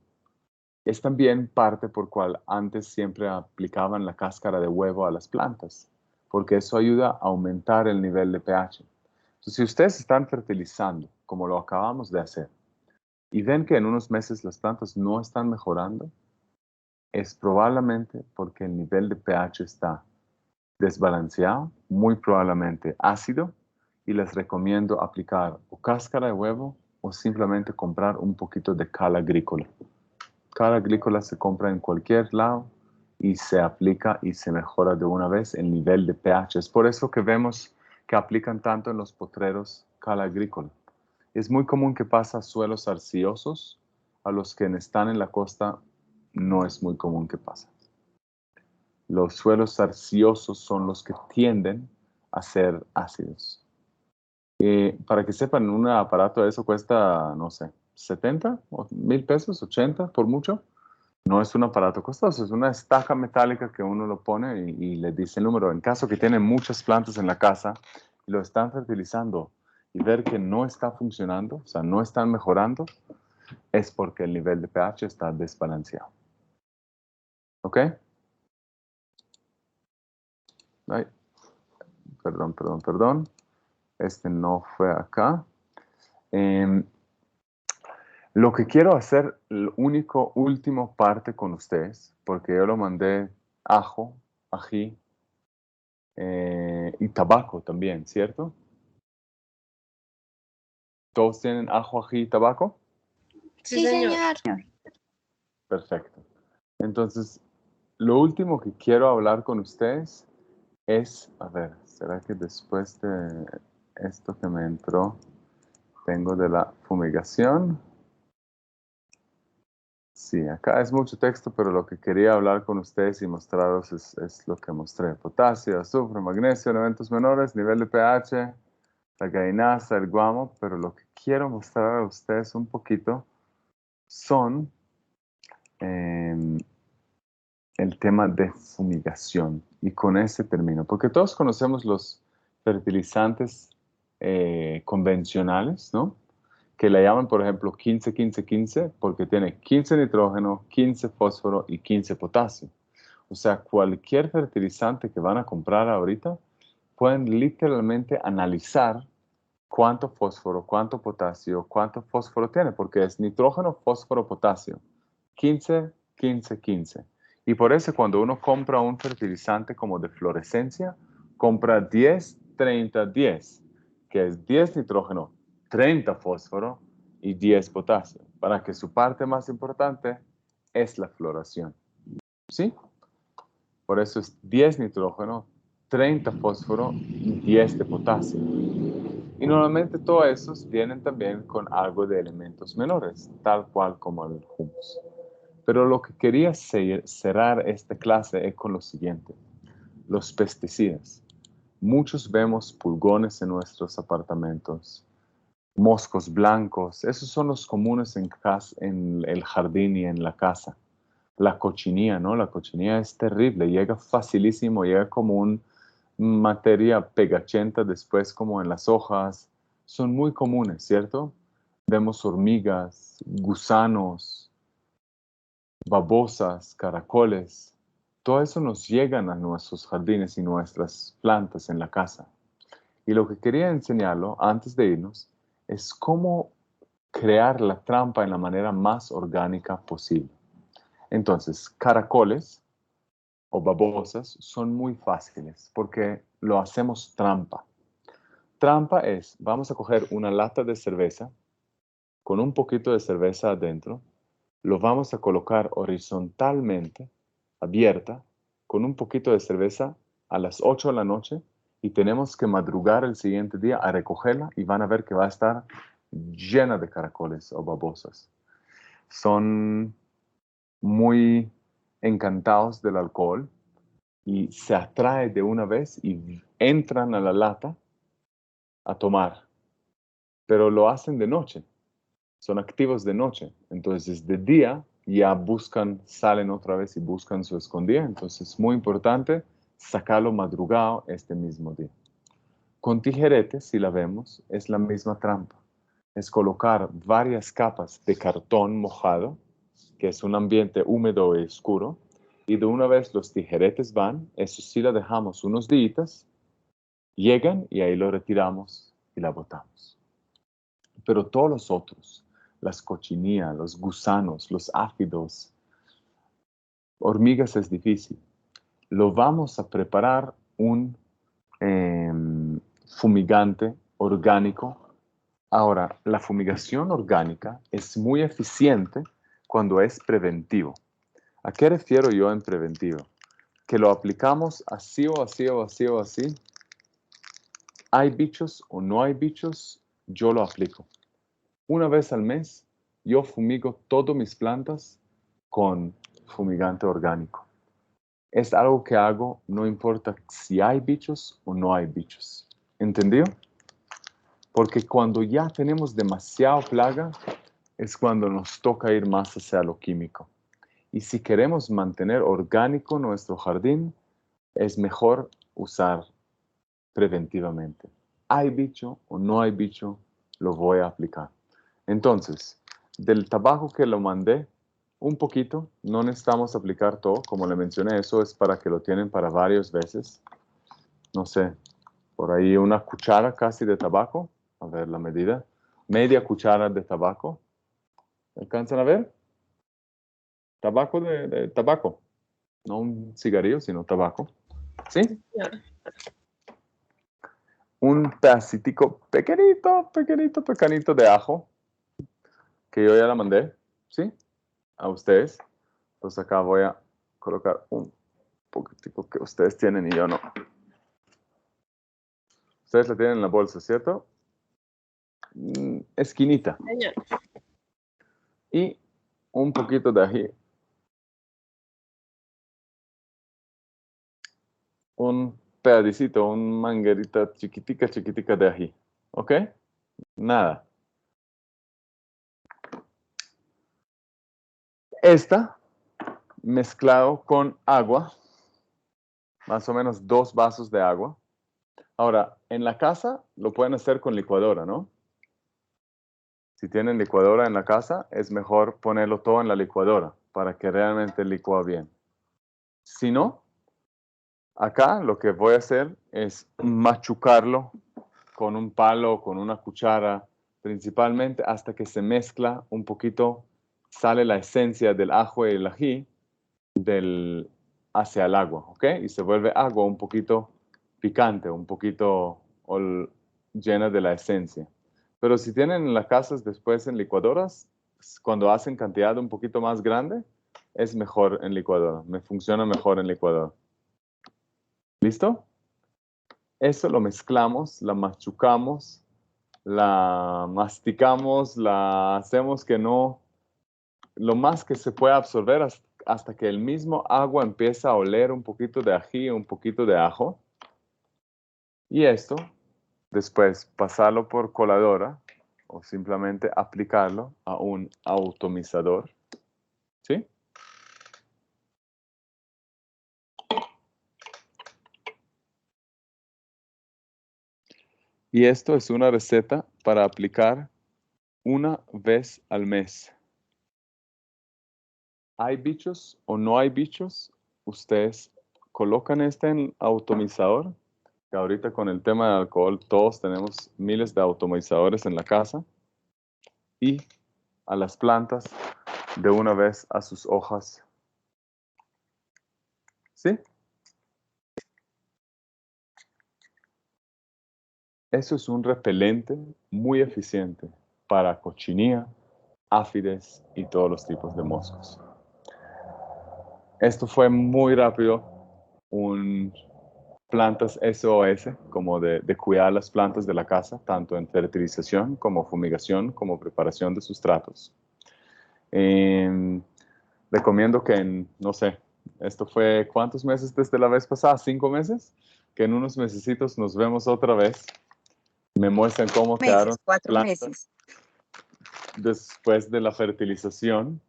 Es también parte por cual antes siempre aplicaban la cáscara de huevo a las plantas, porque eso ayuda a aumentar el nivel de pH. Entonces, si ustedes están fertilizando, como lo acabamos de hacer, y ven que en unos meses las plantas no están mejorando, es probablemente porque el nivel de pH está desbalanceado, muy probablemente ácido, y les recomiendo aplicar o cáscara de huevo o simplemente comprar un poquito de cal agrícola. Cal agrícola se compra en cualquier lado y se aplica y se mejora de una vez el nivel de pH. Es por eso que vemos que aplican tanto en los potreros cal agrícola. Es muy común que pasa a suelos arcillosos, a los que están en la costa no es muy común que pasa. Los suelos arcillosos son los que tienden a ser ácidos. Para que sepan, un aparato de eso cuesta, no sé, 70 o 1,000 pesos, 80 por mucho. No es un aparato costoso, es una estaca metálica que uno lo pone y le dice el número. En caso que tienen muchas plantas en la casa y lo están fertilizando y ver que no está funcionando, o sea, no están mejorando, es porque el nivel de pH está desbalanceado. ¿Ok? Ay, perdón. Este no fue acá. Lo que quiero hacer, el último parte con ustedes, porque yo lo mandé ajo, ají y tabaco también, ¿cierto? ¿Todos tienen ajo, ají y tabaco? Sí, señor. Perfecto. Entonces, lo último que quiero hablar con ustedes es, a ver, ¿será que después de esto que me entró, tengo de la fumigación? Sí, acá es mucho texto, pero lo que quería hablar con ustedes y mostraros es lo que mostré. Potasio, azufre, magnesio, elementos menores, nivel de pH, la gainasa, el guamo, pero lo que quiero mostrar a ustedes un poquito son el tema de fumigación. Y con ese termino, porque todos conocemos los fertilizantes convencionales, ¿no? Que le llaman, por ejemplo, 15-15-15, porque tiene 15 nitrógeno, 15 fósforo y 15 potasio. O sea, cualquier fertilizante que van a comprar ahorita, pueden literalmente analizar cuánto fósforo, cuánto potasio, cuánto fósforo tiene, porque es nitrógeno, fósforo, potasio. 15, 15, 15. Y por eso cuando uno compra un fertilizante como de fluorescencia, compra 10, 30, 10, que es 10 nitrógeno, 30 fósforo y 10 potasio, para que su parte más importante es la floración. ¿Sí? Por eso es 10 nitrógeno, 30 fósforo y 10 de potasio. Y normalmente todos esos vienen también con algo de elementos menores, tal cual como el humus. Pero lo que quería cerrar esta clase es con lo siguiente. Los pesticidas. Muchos vemos pulgones en nuestros apartamentos, moscos blancos, esos son los comunes en el jardín y en la casa. La cochinilla, ¿no? La cochinilla es terrible, llega facilísimo, llega como una materia pegachenta después como en las hojas. Son muy comunes, ¿cierto? Vemos hormigas, gusanos, babosas, caracoles. Todo eso nos llegan a nuestros jardines y nuestras plantas en la casa. Y lo que quería enseñarlo antes de irnos es cómo crear la trampa en la manera más orgánica posible. Entonces, caracoles o babosas son muy fáciles porque lo hacemos trampa. Trampa es, vamos a coger una lata de cerveza con un poquito de cerveza adentro, lo vamos a colocar horizontalmente, abierta, con un poquito de cerveza a las 8 de la noche y tenemos que madrugar el siguiente día a recogerla y van a ver que va a estar llena de caracoles o babosas. Son muy encantados del alcohol y se atrae de una vez y entran a la lata a tomar, pero lo hacen de noche, son activos de noche, entonces de día ya salen otra vez y buscan su escondida, entonces es muy importante sacarlo madrugado este mismo día. Con tijeretes, si la vemos, es la misma trampa, es colocar varias capas de cartón mojado, que es un ambiente húmedo y oscuro, y de una vez los tijeretes van, eso sí la dejamos unos días, llegan y ahí lo retiramos y la botamos. Pero todos los otros, las cochinillas, los gusanos, los áfidos, hormigas es difícil. Lo vamos a preparar un fumigante orgánico. Ahora, la fumigación orgánica es muy eficiente cuando es preventivo. ¿A qué refiero yo en preventivo? Que lo aplicamos así o así o así o así. ¿Hay bichos o no hay bichos? Yo lo aplico. Una vez al mes, yo fumigo todas mis plantas con fumigante orgánico. Es algo que hago, no importa si hay bichos o no hay bichos. ¿Entendió? Porque cuando ya tenemos demasiada plaga, es cuando nos toca ir más hacia lo químico. Y si queremos mantener orgánico nuestro jardín, es mejor usar preventivamente. ¿Hay bicho o no hay bicho? Lo voy a aplicar. Entonces, del tabaco que lo mandé, un poquito, no necesitamos aplicar todo, como le mencioné, eso es para que lo tienen para varias veces. No sé, por ahí una cuchara casi de tabaco, a ver la medida, media cuchara de tabaco. ¿Alcanzan a ver? Tabaco de tabaco, no un cigarrillo, sino tabaco. ¿Sí? Un pedacitico pequeñito de ajo, que yo ya la mandé, ¿sí? A ustedes. Entonces acá voy a colocar un poquitico que ustedes tienen y yo no. Ustedes la tienen en la bolsa, ¿cierto? Esquinita. Señor. Y un poquito de ají. Un pedacito, un manguerita chiquitica de ají. ¿Ok? Nada. Esta, mezclado con agua, más o menos 2 vasos de agua. Ahora, en la casa lo pueden hacer con licuadora, ¿no? Si tienen licuadora en la casa, es mejor ponerlo todo en la licuadora para que realmente licúe bien. Si no, acá lo que voy a hacer es machucarlo con un palo, con una cuchara, principalmente hasta que se mezcla un poquito, sale la esencia del ajo y el ají hacia el agua, ¿ok? Y se vuelve agua un poquito picante, un poquito llena de la esencia. Pero si tienen en las casas después en licuadoras, cuando hacen cantidad un poquito más grande, es mejor en licuadora. Me funciona mejor en licuadora. ¿Listo? Eso lo mezclamos, la machucamos, la masticamos, la hacemos que no, lo más que se pueda absorber hasta que el mismo agua empieza a oler un poquito de ají, un poquito de ajo. Y esto, después pasarlo por coladora o simplemente aplicarlo a un atomizador. ¿Sí? Y esto es una receta para aplicar una vez al mes. ¿Hay bichos o no hay bichos? Ustedes colocan este en el atomizador. Que ahorita con el tema del alcohol todos tenemos miles de atomizadores en la casa. Y a las plantas de una vez a sus hojas. ¿Sí? Eso es un repelente muy eficiente para cochinilla, áfides y todos los tipos de moscos. Esto fue muy rápido, un plantas SOS, como de cuidar las plantas de la casa, tanto en fertilización como fumigación, como preparación de sustratos. Recomiendo que no sé, esto fue ¿cuántos meses desde la vez pasada? ¿5 meses? Que en unos mesecitos nos vemos otra vez. Me muestran cómo quedaron 4 plantas meses. después de la fertilización.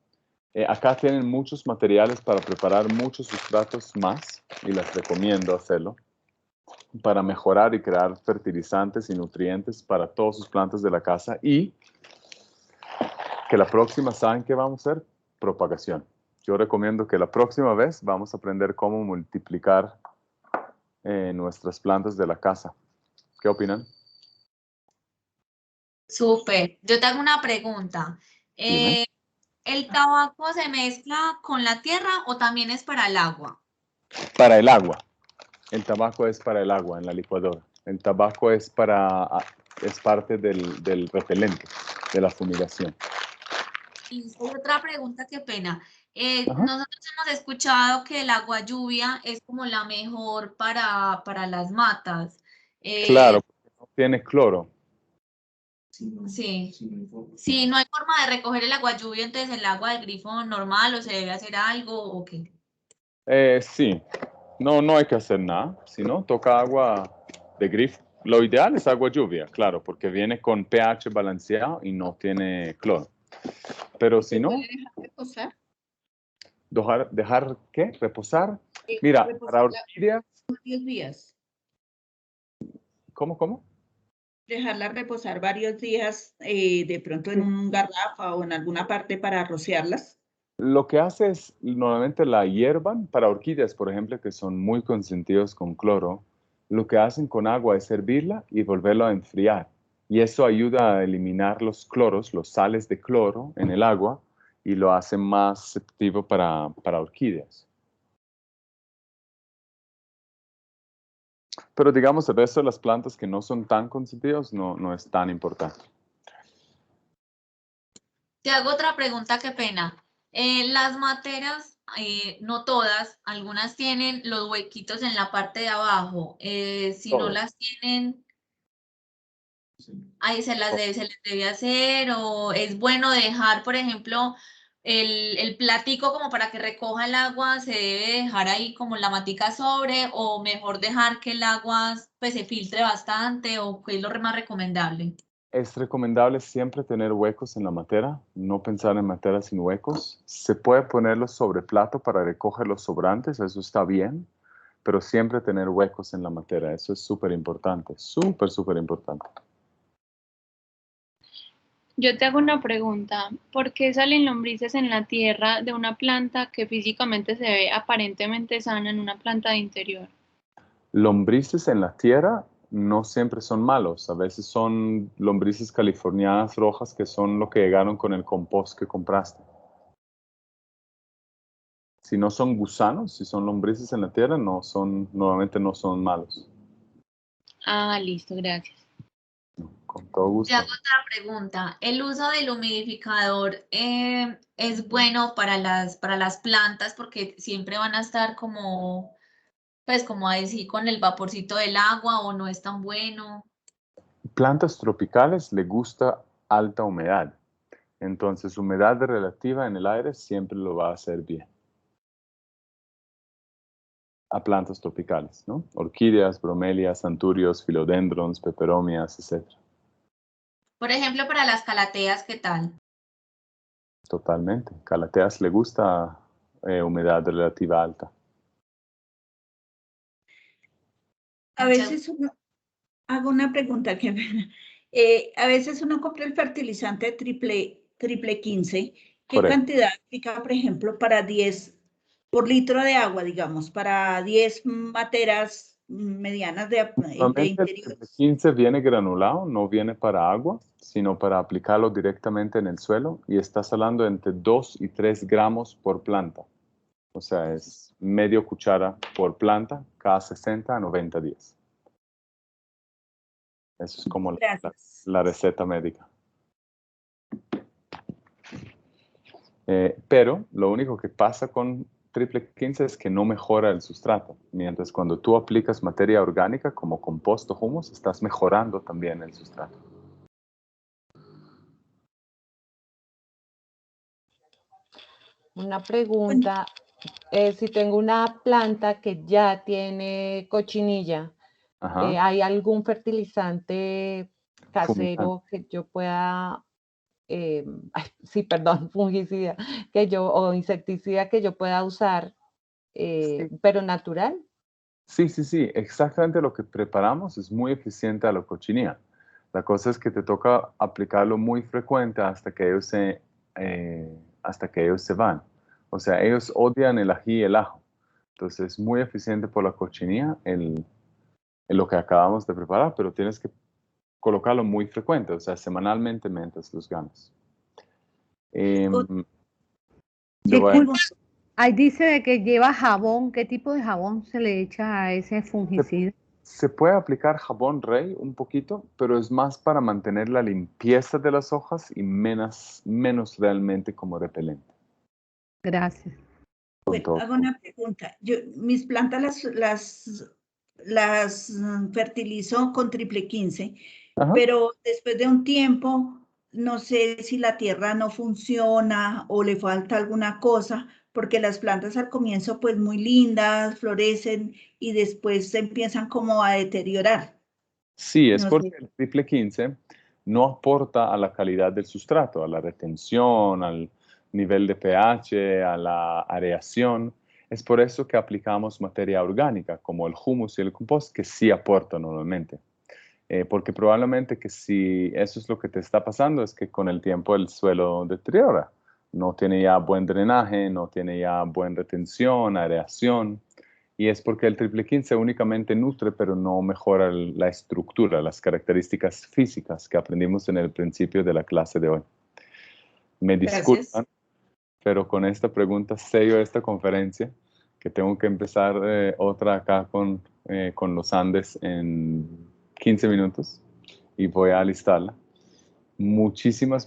Acá tienen muchos materiales para preparar muchos sustratos más y les recomiendo hacerlo para mejorar y crear fertilizantes y nutrientes para todas sus plantas de la casa y que la próxima, ¿saben qué vamos a hacer? Propagación. Yo recomiendo que la próxima vez vamos a aprender cómo multiplicar nuestras plantas de la casa. ¿Qué opinan? Súper. Yo te hago una pregunta. Dime. ¿El tabaco se mezcla con la tierra o también es para el agua? Para el agua. El tabaco es para el agua en la licuadora. El tabaco es parte del repelente, de la fumigación. Y otra pregunta, qué pena. Ajá. Nosotros hemos escuchado que el agua lluvia es como la mejor para las matas. Claro, porque no tiene cloro. Sí. Si no hay forma de recoger el agua lluvia, entonces el agua del grifo normal o se debe hacer algo o qué. Sí. No hay que hacer nada. Si no, toca agua de grifo. Lo ideal es agua lluvia, claro, porque viene con pH balanceado y no tiene cloro. Pero si no, ¿Reposar? ¿dejar qué? ¿Reposar? Mira, para orquídeas, Varios días. ¿cómo? Dejarla reposar varios días, de pronto en un garrafa o en alguna parte para rociarlas. Lo que hace es, normalmente la hierban para orquídeas, por ejemplo, que son muy consentidos con cloro. Lo que hacen con agua es hervirla y volverla a enfriar. Y eso ayuda a eliminar los cloros, los sales de cloro en el agua y lo hace más receptivo para orquídeas. Pero digamos, el resto de las plantas que no son tan consentidas no es tan importante. Te hago otra pregunta, qué pena. Las materas, no todas, algunas tienen los huequitos en la parte de abajo. Si no las tienen, ahí se les debe hacer o es bueno dejar, por ejemplo, el platico como para que recoja el agua, se debe dejar ahí como la matica sobre o mejor dejar que el agua pues se filtre bastante o qué es lo más recomendable. Es recomendable siempre tener huecos en la matera, no pensar en materas sin huecos. Se puede ponerlos sobre plato para recoger los sobrantes, eso está bien, pero siempre tener huecos en la matera, eso es súper importante, súper importante. Yo te hago una pregunta. ¿Por qué salen lombrices en la tierra de una planta que físicamente se ve aparentemente sana en una planta de interior? Lombrices en la tierra no siempre son malos, a veces son lombrices californianas rojas que son lo que llegaron con el compost que compraste. Si no son gusanos, si son lombrices en la tierra, normalmente no son malos. Ah, listo, gracias. Con todo gusto. Te hago otra pregunta. ¿El uso del humidificador es bueno para las plantas porque siempre van a estar como, pues como decir, con el vaporcito del agua o no es tan bueno? Plantas tropicales le gusta alta humedad, entonces humedad relativa en el aire siempre lo va a hacer bien. A plantas tropicales, ¿no? Orquídeas, bromelias, anturios, filodendrons, peperomias, etc. Por ejemplo, para las calateas, ¿qué tal? Totalmente. Calateas le gusta humedad relativa alta. A veces hago una pregunta que a veces uno compra el fertilizante triple 15. ¿Qué Correcto. cantidad aplica, por ejemplo, para 10 por litro de agua, digamos, para 10 materas medianas de Normalmente interior? el 15 viene granulado, no viene para agua, sino para aplicarlo directamente en el suelo y estás hablando entre 2 y 3 gramos por planta. O sea, es medio cuchara por planta cada 60 a 90 días. Eso es como la receta médica. Pero lo único que pasa con triple 15 es que no mejora el sustrato, mientras cuando tú aplicas materia orgánica como composto, humus, estás mejorando también el sustrato. Una pregunta, si tengo una planta que ya tiene cochinilla, ¿hay algún fertilizante casero que yo pueda, fungicida, o insecticida que yo pueda usar, pero natural? Sí, exactamente lo que preparamos es muy eficiente a la cochinilla. La cosa es que te toca aplicarlo muy frecuente hasta que ellos se van. O sea, ellos odian el ají y el ajo. Entonces es muy eficiente por la cochinilla en lo que acabamos de preparar, pero tienes que colocarlo muy frecuente, o sea, semanalmente mientras los ganas. Ahí dice de que lleva jabón. ¿Qué tipo de jabón se le echa a ese fungicida? Se puede aplicar jabón rey un poquito, pero es más para mantener la limpieza de las hojas y menos realmente como repelente. Gracias. Bueno, hago una pregunta. Mis plantas las fertilizo con triple 15, pero después de un tiempo, no sé si la tierra no funciona o le falta alguna cosa, porque las plantas al comienzo pues muy lindas, florecen y después se empiezan como a deteriorar. Sí, es porque el triple 15 no aporta a la calidad del sustrato, a la retención, al nivel de pH, a la areación. Es por eso que aplicamos materia orgánica, como el humus y el compost, que sí aportan normalmente. Porque probablemente que si eso es lo que te está pasando, es que con el tiempo el suelo deteriora. No tiene ya buen drenaje, no tiene ya buena retención, areación. Y es porque el triple 15 únicamente nutre, pero no mejora la estructura, las características físicas que aprendimos en el principio de la clase de hoy. Me disculpan, pero con esta pregunta sello esta conferencia, que tengo que empezar otra acá con los Andes en 15 minutos y voy a alistarla. Muchísimas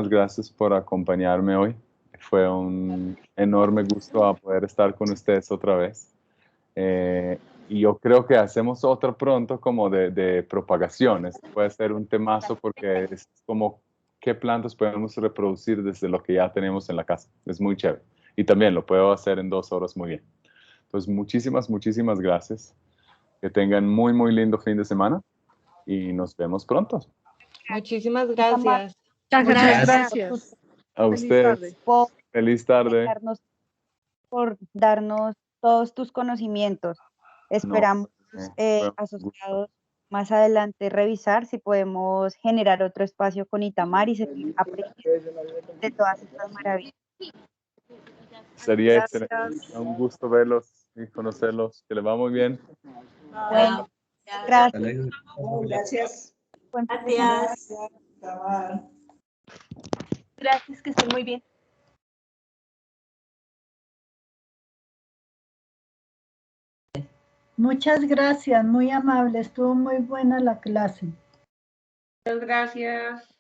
gracias por acompañarme hoy. Fue un enorme gusto a poder estar con ustedes otra vez. Y yo creo que hacemos otra pronto como de propagación. Este puede ser un temazo porque es como qué plantas podemos reproducir desde lo que ya tenemos en la casa. Es muy chévere. Y también lo puedo hacer en 2 horas muy bien. Entonces, muchísimas gracias. Que tengan muy lindo fin de semana y nos vemos pronto. Muchísimas gracias. Muchas gracias. A ustedes. Feliz tarde. Por darnos todos tus conocimientos. Esperamos, asociados, más adelante revisar si podemos generar otro espacio con Itamar y seguir aprendiendo de todas estas maravillas. Sería excelente. Un gusto verlos y conocerlos. Que les va muy bien. Bueno, gracias. Gracias. Gracias, que estén muy bien. Muchas gracias, muy amable, estuvo muy buena la clase. Muchas gracias.